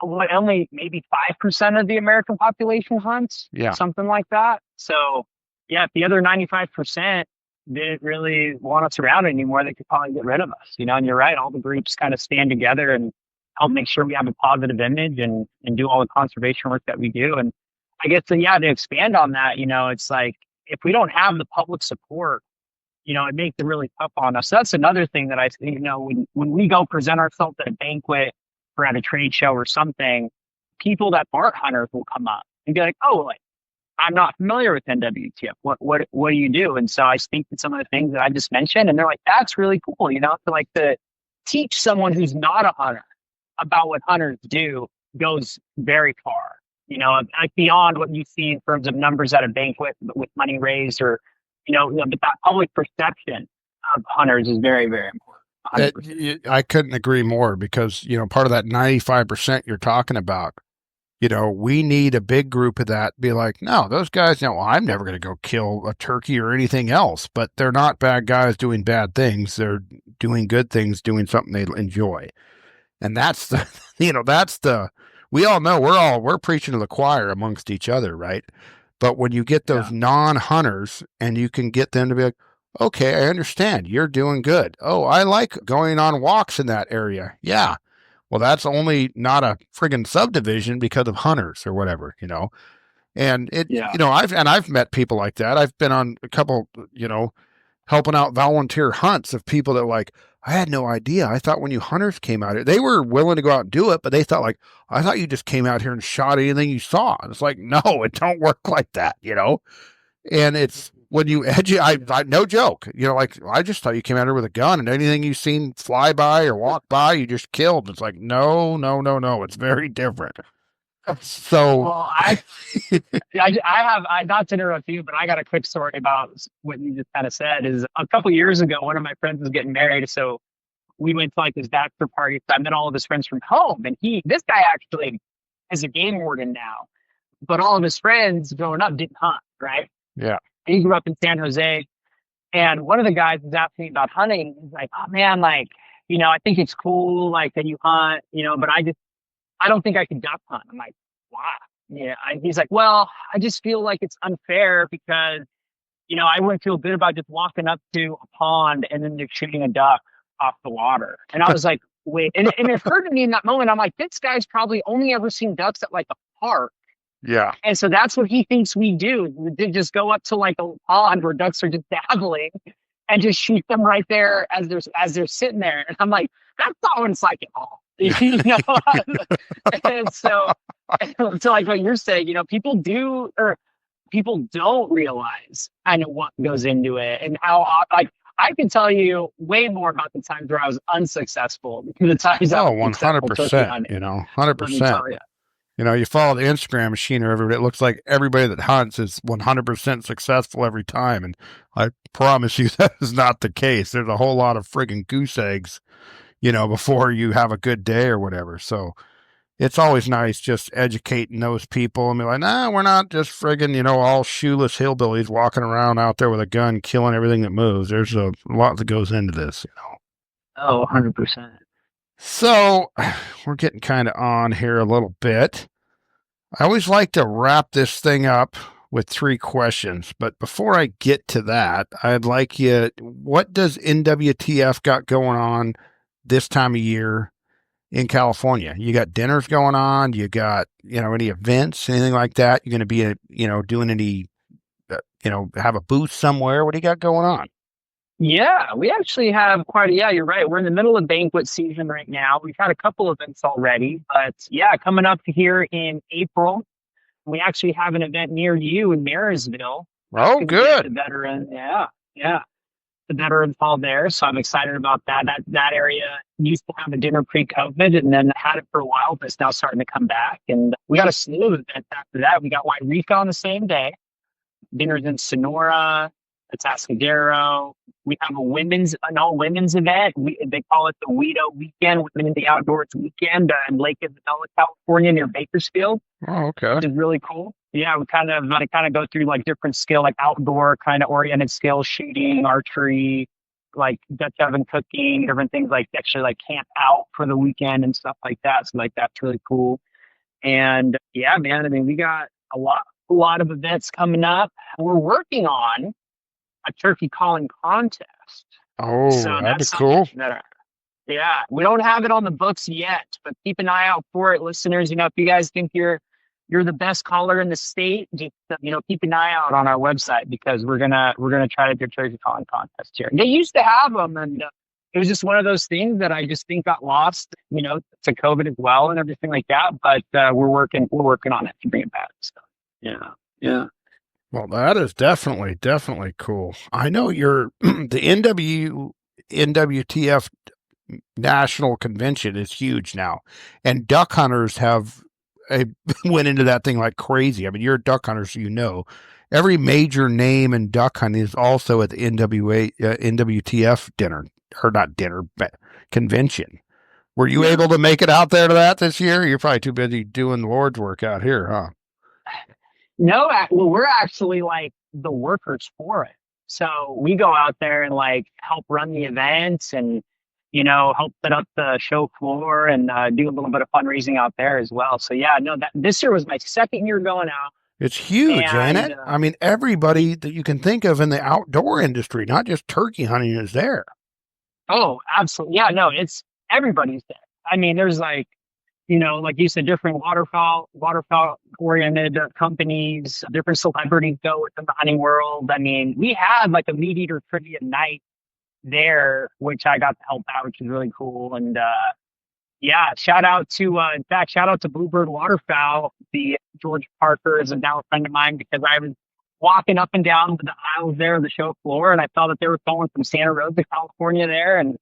only maybe 5% of the American population hunts, Yeah. something like that. So, yeah, if the other 95% didn't really want us around anymore, they could probably get rid of us. And you're right, all the groups kind of stand together and help make sure we have a positive image and do all the conservation work that we do. And I guess, to expand on that, it's like if we don't have the public support, it makes it really tough on us. So that's another thing that I think, when we go present ourselves at a banquet or at a trade show or something, people that aren't hunters will come up and be like, "Oh, like I'm not familiar with NWTF. What do you do?" And so I speak to some of the things that I just mentioned, and they're like, "That's really cool." To teach someone who's not a hunter about what hunters do goes very far. Like beyond what you see in terms of numbers at a banquet with money raised, or but that public perception of hunters is very, very important. I couldn't agree more because, part of that 95% you're talking about, we need a big group of that. Be like, no, those guys, I'm never going to go kill a turkey or anything else, but they're not bad guys doing bad things. They're doing good things, doing something they enjoy. And that's the, we all know we're preaching to the choir amongst each other, right? But when you get those non-hunters and you can get them to be like, okay, I understand. You're doing good. Oh, I like going on walks in that area. Yeah. Well, that's only not a friggin' subdivision because of hunters or whatever, And I've met people like that. I've been on a couple, helping out volunteer hunts of people that like, I had no idea. I thought when you hunters came out here, they were willing to go out and do it, but they thought like, I thought you just came out here and shot anything you saw. And it's like, no, it don't work like that, And it's when you I no joke, like I just thought you came out here with a gun and anything you seen fly by or walk by, you just killed. It's like, no. It's very different. So, well, I not to interrupt you, but I got a quick story about what you just kind of said. Is a couple years ago, one of my friends was getting married, so we went to like this bachelor party. So I met all of his friends from home, and this guy actually is a game warden now, but all of his friends growing up didn't hunt, right? Yeah. He grew up in San Jose, and one of the guys was asking me about hunting. He's like, "Oh man, like, I think it's cool, like that you hunt, but I don't think I could duck hunt." I'm like, "Why?" Yeah. He's like, "Well, I just feel like it's unfair because, I wouldn't feel good about just walking up to a pond and then just shooting a duck off the water." And I was like, wait, and it occurred to me in that moment. I'm like, this guy's probably only ever seen ducks at like a park. Yeah. And so that's what he thinks we do. We just go up to like a pond where ducks are just dabbling and just shoot them right there as they're sitting there. And I'm like, that's not what it's like at all. And so like what you're saying, people don't realize kind of what goes into it and how like I can tell you way more about the times where I was unsuccessful than the times I was 100%, 100%. You follow the Instagram machine or everybody, it looks like everybody that hunts is 100% successful every time. And I promise you that is not the case. There's a whole lot of friggin' goose eggs, before you have a good day or whatever. So it's always nice just educating those people and be like, nah, we're not just friggin', all shoeless hillbillies walking around out there with a gun, killing everything that moves. There's a lot that goes into this, Oh, 100%. So we're getting kind of on here a little bit. I always like to wrap this thing up with 3 questions, but before I get to that, I'd like what does NWTF got going on this time of year in California? You got dinners going on, you got, any events, anything like that? You're going to be, doing any, have a booth somewhere? What do you got going on? Yeah, we actually have you're right. We're in the middle of banquet season right now. We've had a couple events already, but yeah, coming up here in April, we actually have an event near you in Marysville. Oh, good. The veteran, the Veterans Hall there. So I'm excited about that. That area used to have a dinner pre-COVID and then had it for a while, but it's now starting to come back. And we got a slew of events after that. We got Wairika on the same day. Dinners in Sonora, Atascadero. We have an all women's event. They call it the WIDO weekend, Women in the Outdoors weekend in Lake Isabella, California, near Bakersfield. Oh, okay. Which is really cool. Yeah, we kind of go through like different skill, like outdoor kind of oriented skills, shooting, archery, like Dutch oven cooking, different things like actually like camp out for the weekend and stuff like that. So like that's really cool. And yeah, man, I mean, we got a lot of events coming up. We're working on a turkey calling contest. Oh, so that'd be cool. Yeah, we don't have it on the books yet, but keep an eye out for it, listeners. If you guys think you're the best caller in the state, just keep an eye out on our website because we're gonna try to do a turkey calling contest here. They used to have them, and it was just one of those things that I just think got lost, to COVID as well and everything like that. But we're working on it to bring it back. So yeah. Well, that is definitely cool. I know you're the NWTF national convention is huge now, and duck hunters went into that thing like crazy. I mean, you're a duck hunter, so every major name in duck hunting is also at the NWTF dinner, or not dinner, but convention. Were you able to make it out there to that this year? You're probably too busy doing the Lord's work out here, huh? No, well, we're actually like the workers for it. So we go out there and like help run the events and, help set up the show floor and do a little bit of fundraising out there as well. So yeah, no, that this year was my second year going out. It's huge, ain't And it? I mean, everybody that you can think of in the outdoor industry, not just turkey hunting, is there. oh, absolutely. Yeah, no, it's everybody's there. I mean, there's like, like you said, different waterfowl oriented companies, different celebrities go within the hunting world. I mean, we had like a meat eater trivia night there, which I got to help out, which is really cool. And yeah, in fact, shout out to Bluebird Waterfowl. The George Parker is now a friend of mine because I was walking up and down the aisles there of the show floor, and I saw that they were going from Santa Rosa, California, there, and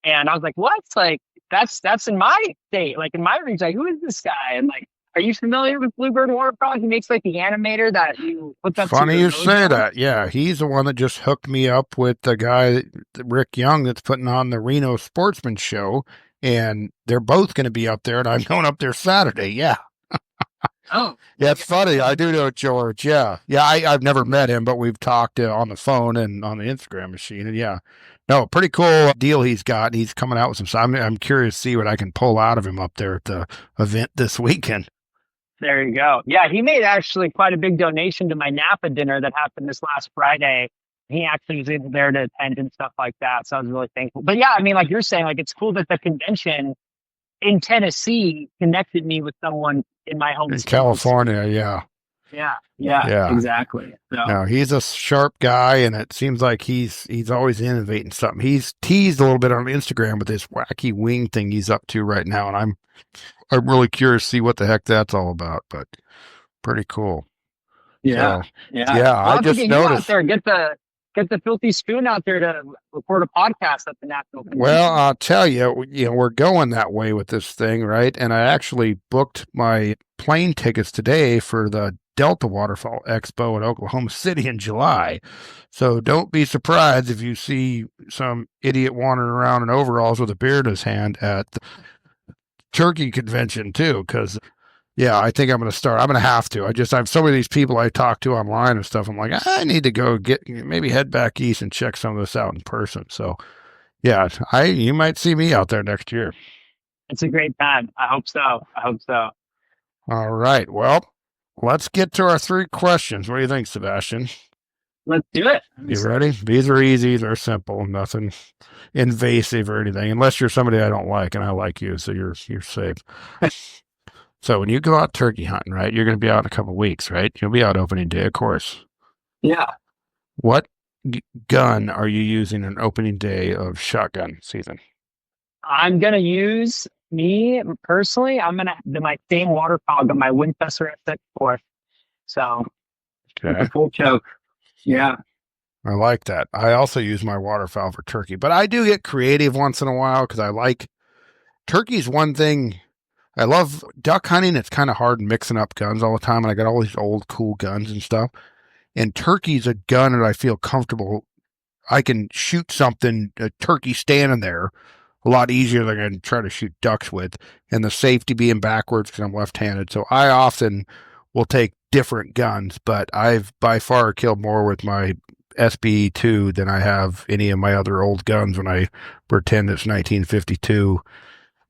I was like, "What? Like that's in my state, like in my region. Like, who is this guy?" And like, are you familiar with Bluebird Waterfowl? He makes like the animator that you put up. Funny you say that. Yeah, he's the one that just hooked me up with the guy, Rick Young, that's putting on the Reno Sportsman Show. And they're both going to be up there, and I'm going up there Saturday. Yeah. Oh, yeah, it's funny. I do know George. Yeah. Yeah, I've never met him, but we've talked on the phone and on the Instagram machine. And yeah, no, pretty cool deal he's got. He's coming out with some. So I'm curious to see what I can pull out of him up there at the event this weekend. There you go. Yeah, he made actually quite a big donation to my Napa dinner that happened this last Friday. He actually was able there to attend and stuff like that. So I was really thankful. But yeah, I mean, like you're saying, like it's cool that the convention in Tennessee connected me with someone in my home in state. California. Yeah. Yeah, exactly. So. No, he's a sharp guy, and it seems like he's always innovating something. He's teased a little bit on Instagram with this wacky wing thing he's up to right now, and I'm really curious to see what the heck that's all about. But pretty cool. Yeah, so, yeah. I just noticed. Out there, get the filthy spoon out there to record a podcast at the National Convention. Well, I'll tell you, we're going that way with this thing, right? And I actually booked my plane tickets today for the Delta Waterfowl Expo in Oklahoma City in July. So don't be surprised if you see some idiot wandering around in overalls with a beer in his hand at the turkey convention too, because yeah, I think I'm going to start. I'm going to have to. I have so many of these people I talk to online and stuff. I'm like, I need to go maybe head back east and check some of this out in person. So yeah, you might see me out there next year. It's a great time. I hope so. All right. Well, let's get to our 3 questions. What do you think, Sebastian? Let's do it. You ready? These are easy. They're simple. Nothing invasive or anything, unless you're somebody I don't like, and I like you, so you're safe. So when you go out turkey hunting, right, you're going to be out in a couple of weeks, right? You'll be out opening day, of course. Yeah. What gun are you using on opening day of shotgun season? I'm going to use, me personally, I'm going to my same waterfowl gun, my Winchester SX4. So, okay. A full choke. Yeah. I like that. I also use my waterfowl for turkey, but I do get creative once in a while because I like turkey's one thing. I love duck hunting. It's kind of hard mixing up guns all the time. And I got all these old cool guns and stuff. And turkey's a gun that I feel comfortable. I can shoot something, a turkey standing there, a lot easier than I can try to shoot ducks with. And the safety being backwards because I'm left-handed. So I often will take different guns, but I've by far killed more with my SB2 than I have any of my other old guns when I pretend it's 1952.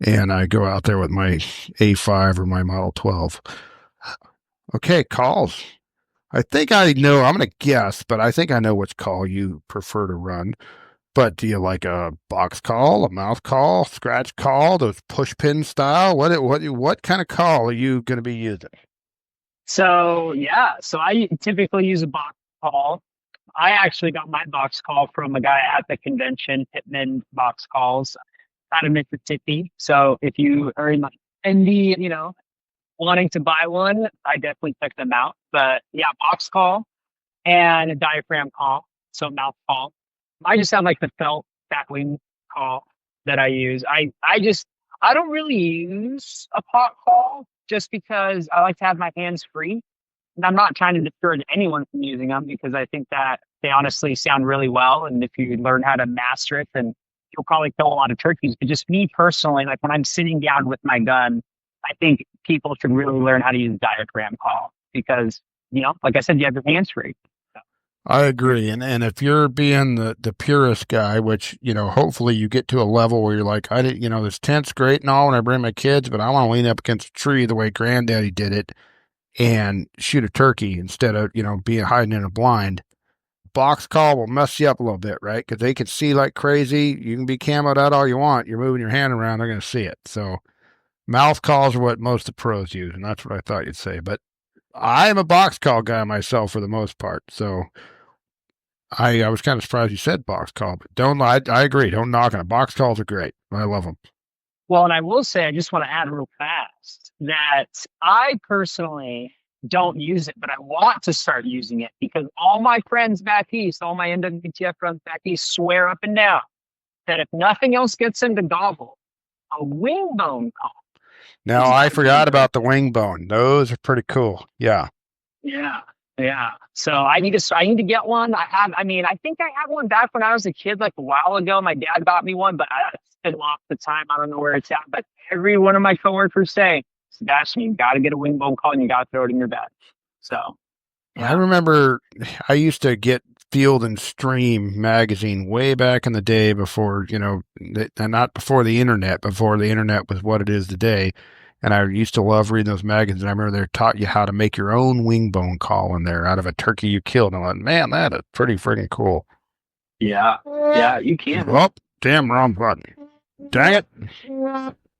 And I go out there with my A5 or my Model 12. Okay, calls. I think I know, I'm going to guess, but I think I know which call you prefer to run. But do you like a box call, a mouth call, scratch call, those push pin style? What kind of call are you going to be using? So I typically use a box call. I actually got my box call from a guy at the convention, Pittman Box Calls, out of Mississippi. So if you are in the, wanting to buy one, I definitely check them out. But yeah, box call and a diaphragm call. So mouth call. I just have like the felt batwing call that I use. I don't really use a pot call just because I like to have my hands free. And I'm not trying to discourage anyone from using them because I think that they honestly sound really well. And if you learn how to master it, then you'll probably kill a lot of turkeys. But just me personally, like when I'm sitting down with my gun, I think people should really learn how to use diaphragm call because, like I said, you have your hands free. So, I agree. And if you're being the purist guy, which, hopefully you get to a level where you're like, I did, this tent's great and all when I bring my kids, but I want to lean up against a tree the way granddaddy did it and shoot a turkey instead of, being hiding in a blind. Box call will mess you up a little bit, right? Because they can see like crazy. You can be camoed out all you want. You're moving your hand around, they're going to see it. So mouth calls are what most of the pros use, and that's what I thought you'd say. But I am a box call guy myself for the most part. So I was kind of surprised you said box call, but I agree. Don't knock on it. Box calls are great. I love them. well, and I will say, I just want to add real fast that I personally don't use it, but I want to start using it because all my friends back east, all my NWTF friends back east swear up and down that if nothing else gets them to gobble, a wing bone call. Now, I forgot about the wing bone. Those are pretty cool. Yeah. Yeah. Yeah. So I need to get one. I think I had one back when I was a kid, like a while ago. My dad got me one, but it's been lost the time. I don't know where it's at. But every one of my coworkers say, Sebastian, you got to get a wing bone call and you got to throw it in your bed. So yeah. I remember I used to get Field and Stream magazine way back in the day before, not before the internet was what it is today. And I used to love reading those magazines. I remember they taught you how to make your own wing bone call in there out of a turkey you killed. And I'm like, man, that is pretty freaking cool. Yeah. Yeah, you can. Oh, damn, wrong button. Dang it.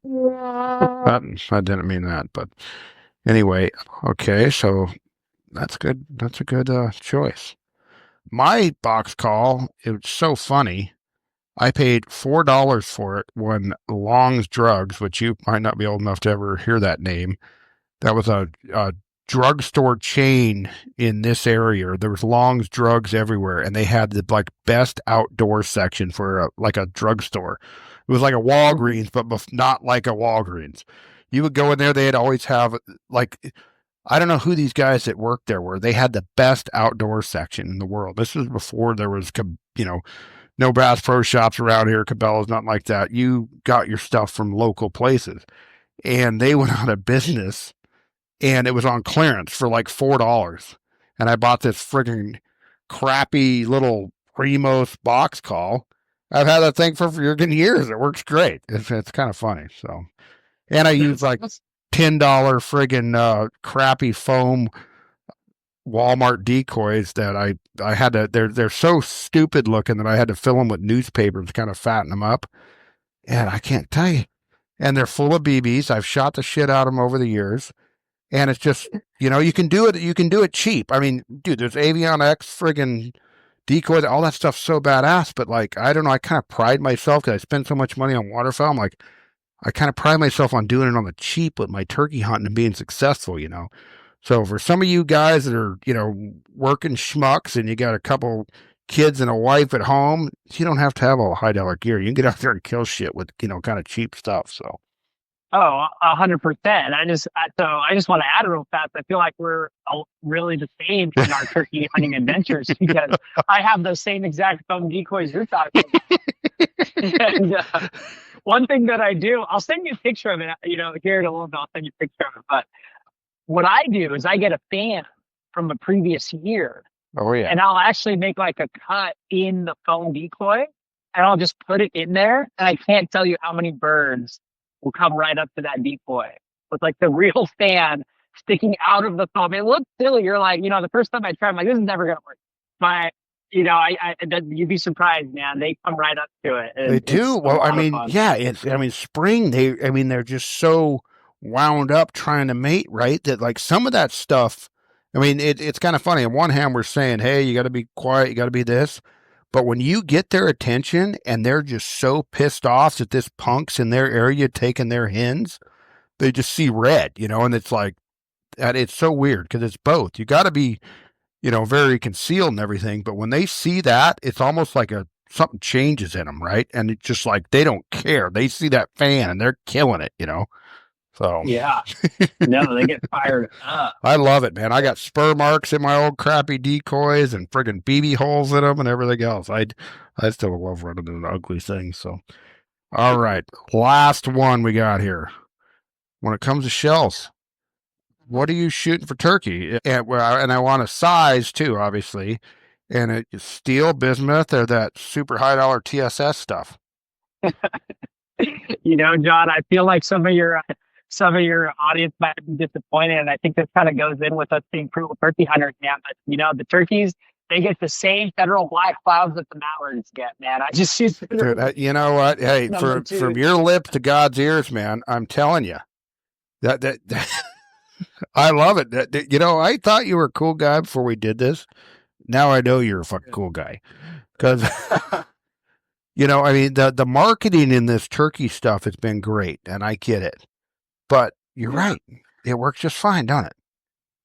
I didn't mean that, but anyway, okay, so that's good. That's a good choice. My box call, it was so funny. I paid $4 for it when Long's Drugs, which you might not be old enough to ever hear that name. That was a drugstore chain in this area. There was Long's Drugs everywhere, and they had the best outdoor section for a drugstore. It was like a Walgreens, but not like a Walgreens. You would go in there, they'd always have I don't know who these guys that worked there were. They had the best outdoor section in the world. This was before there was, no Bass Pro Shops around here, Cabela's, nothing like that. You got your stuff from local places. And they went out of business, and it was on clearance for like $4. And I bought this friggin' crappy little Primos box call. I've had that thing for friggin' years. It works great. It's kind of funny. So, and I use like $10 friggin' crappy foam Walmart decoys that I had to, they're so stupid looking that I had to fill them with newspapers to kind of fatten them up. And I can't tell you. And they're full of BBs. I've shot the shit out of them over the years. And it's just, you can do it cheap. I mean, dude, there's Avion X friggin' decoys, all that stuff's so badass. But I don't know, I kind of pride myself because I spend so much money on waterfowl. I kind of pride myself on doing it on the cheap with my turkey hunting and being successful, So for some of you guys that are, working schmucks and you got a couple kids and a wife at home, you don't have to have all high-dollar gear. You can get out there and kill shit with, kind of cheap stuff. So. Oh, 100%. I just want to add real fast. I feel like we're really the same in our turkey hunting adventures because I have those same exact foam decoys you're talking about. And one thing that I do, I'll send you a picture of it, here in a little bit, I'll send you a picture of it. But what I do is I get a fan from the previous year. Oh, yeah. And I'll actually make like a cut in the foam decoy and I'll just put it in there. And I can't tell you how many birds will come right up to that decoy with like the real fan sticking out of the foam. It looks silly. You're like, the first time I tried, I'm like, this is never going to work. But, you'd be surprised, man. They come right up to it. They do. Well, yeah, spring, they're just so wound up trying to mate, right? That some of that stuff, it's kind of funny. On one hand, we're saying, hey, you got to be quiet, you got to be this. But when you get their attention and they're just so pissed off that this punk's in their area taking their hens, they just see red, and it's like, it's so weird because it's both. You got to be, very concealed and everything. But when they see that, it's almost like something changes in them, right? And it's just like, they don't care. They see that fan and they're killing it, So Yeah. No, they get fired up. I love it, man. I got spur marks in my old crappy decoys and friggin' BB holes in them and everything else. I still love running into ugly things. So, all right, last one we got here. When it comes to shells, what are you shooting for turkey? And I want a size too, obviously. And it's steel, bismuth, or that super high dollar TSS stuff. Jon, I feel like some of your audience might be disappointed, and I think this kind of goes in with us being cruel turkey hunters, man. But the turkeys, they get the same federal black clouds that the mallards get, man. I just shoot. Dude, you know what? Hey, from your lips to God's ears, man. I'm telling you that I love it. I thought you were a cool guy before we did this. Now I know you're a fucking cool guy because. I mean, the marketing in this turkey stuff has been great, and I get it. But you're right. It works just fine, don't it?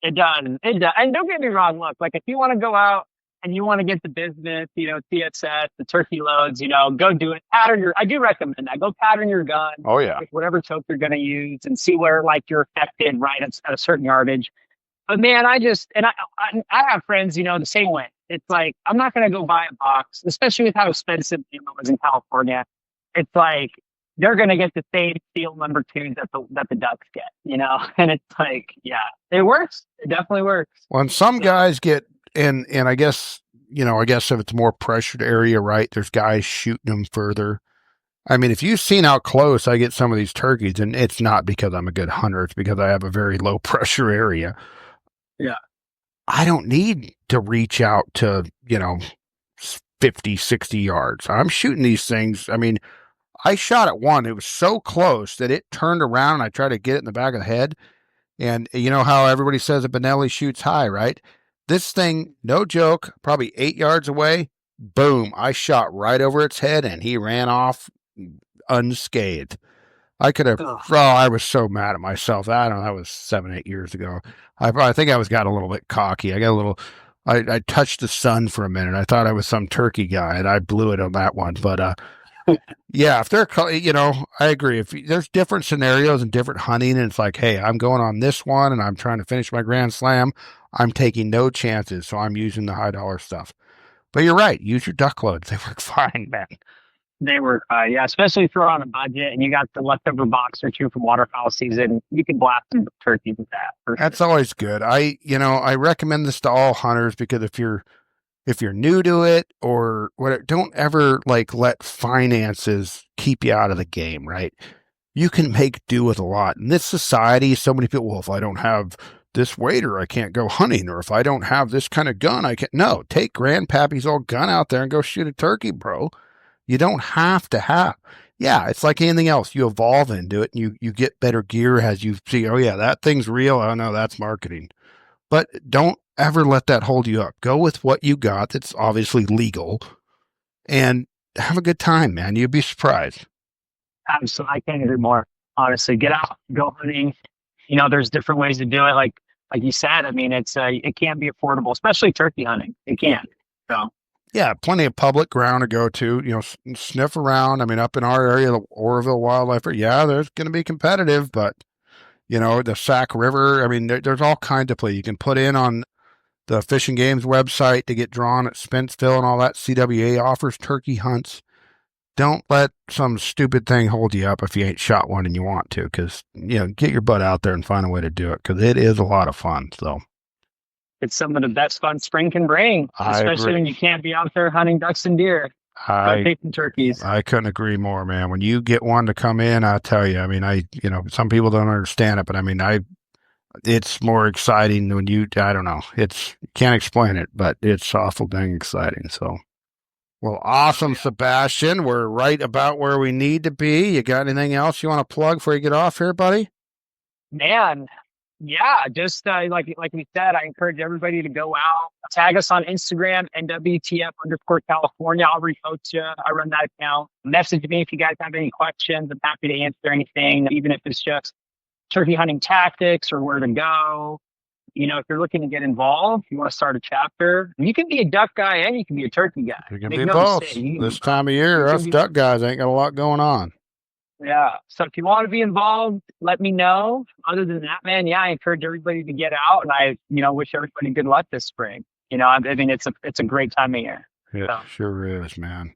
It does. It does. And don't get me wrong. Look, like if you want to go out and you want to get the business, TSS, the turkey loads, go do it. I do recommend that. Go pattern your gun. Oh, yeah. With whatever choke you're going to use and see where like you're affected right at a certain yardage. But man, I have friends, the same way. It's like, I'm not going to go buy a box, especially with how expensive ammo is in California. It's like, they're going to get the same steel number 2s that the ducks get, and it's like, yeah, it works. It definitely works. Well, and some guys get, and I guess if it's a more pressured area, right, there's guys shooting them further. I mean, if you've seen how close I get some of these turkeys, and it's not because I'm a good hunter, it's because I have a very low pressure area. Yeah. I don't need to reach out to, 50, 60 yards. I'm shooting these things. I mean, I shot at one. It was so close that it turned around and I tried to get it in the back of the head. And you know how everybody says that Benelli shoots high, right? This thing, no joke, probably 8 yards away. Boom. I shot right over its head and he ran off unscathed. I could have, I was so mad at myself. I don't know, that was 7, 8 years ago. I think I got a little bit cocky. I touched the sun for a minute. I thought I was some turkey guy and I blew it on that one. But, yeah, if they're, I agree. If there's different scenarios and different hunting and it's like, hey, I'm going on this one and I'm trying to finish my Grand Slam, I'm taking no chances. So I'm using the high dollar stuff. But you're right. Use your duck loads. They work fine, man. They work, yeah, especially if you're on a budget and you got the leftover box or two from waterfowl season, you can blast some turkey with that. That's always good. I recommend this to all hunters because if you're new to it or whatever, don't ever let finances keep you out of the game, right? You can make do with a lot. In this society, so many people, well, if I don't have this waiter, I can't go hunting, or if I don't have this kind of gun, I can't. No, take Grandpappy's old gun out there and go shoot a turkey, bro. You don't have to have. Yeah, it's like anything else. You evolve into it and you get better gear as you see, oh yeah, that thing's real. Oh no, that's marketing. But don't ever let that hold you up. Go with what you got that's obviously legal and have a good time, man. You'd be surprised. Absolutely. I can't agree more. Honestly, get out, go hunting. There's different ways to do it. Like you said, I mean, it can be affordable, especially turkey hunting. It can. So. Yeah, plenty of public ground to go to, sniff around. I mean, up in our area, the Oroville Wildlife, yeah, there's going to be competitive, but, the Sac River, I mean, there's all kinds of play. You can put in on the Fish and Games website to get drawn at Spencerville and all that. CWA offers turkey hunts. Don't let some stupid thing hold you up if you ain't shot one and you want to, because, get your butt out there and find a way to do it, because it is a lot of fun, so. It's some of the best fun spring can bring, especially when you can't be out there hunting ducks and deer. Taking turkeys. I couldn't agree more, man. When you get one to come in, I tell you, I mean, some people don't understand it, but I mean, it's more exciting when I don't know. Can't explain it, but it's awful dang exciting. So, well, awesome, Sebastian. We're right about where we need to be. You got anything else you want to plug before you get off here, buddy? Man. Yeah, just like we said, I encourage everybody to go out, tag us on Instagram, NWTF_California. I'll repost you. I run that account. Message me if you guys have any questions. I'm happy to answer anything, even if it's just turkey hunting tactics or where to go. If you're looking to get involved, you want to start a chapter, you can be a duck guy and you can be a turkey guy. You can be both. This time of year, us duck guys ain't got a lot going on. Yeah. So if you want to be involved, let me know. Other than that, man, yeah, I encourage everybody to get out, and I, wish everybody good luck this spring. I mean, it's a great time of year. It So sure is, man.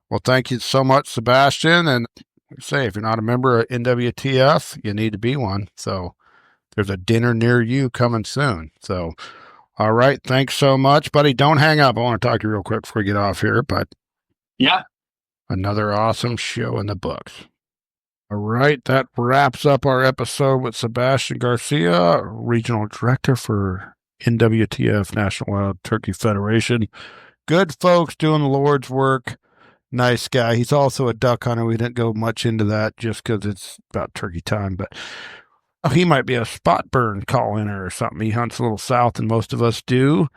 Well, thank you so much, Sebastian. And like I say, if you're not a member of NWTF, you need to be one. So there's a dinner near you coming soon. So, all right. Thanks so much, buddy. Don't hang up. I want to talk to you real quick before we get off here, but yeah. another awesome show in the books. All right. That wraps up our episode with Sebastian Garcia, Regional Director for NWTF, National Wild Turkey Federation. Good folks doing the Lord's work. Nice guy. He's also a duck hunter. We didn't go much into that just because it's about turkey time, but he might be a spot burn call-inner or something. He hunts a little south than most of us do,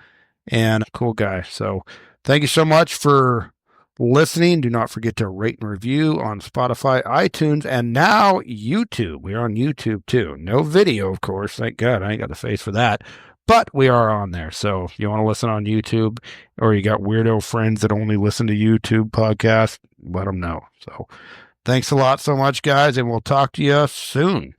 and a cool guy. So thank you so much for listening. Do not forget to rate and review on Spotify, iTunes, and now YouTube. We're on YouTube too. No video, of course. Thank God. I ain't got the face for that. But we are on there. So if you want to listen on YouTube, or you got weirdo friends that only listen to YouTube podcasts, let them know. So thanks a lot so much, guys, and we'll talk to you soon.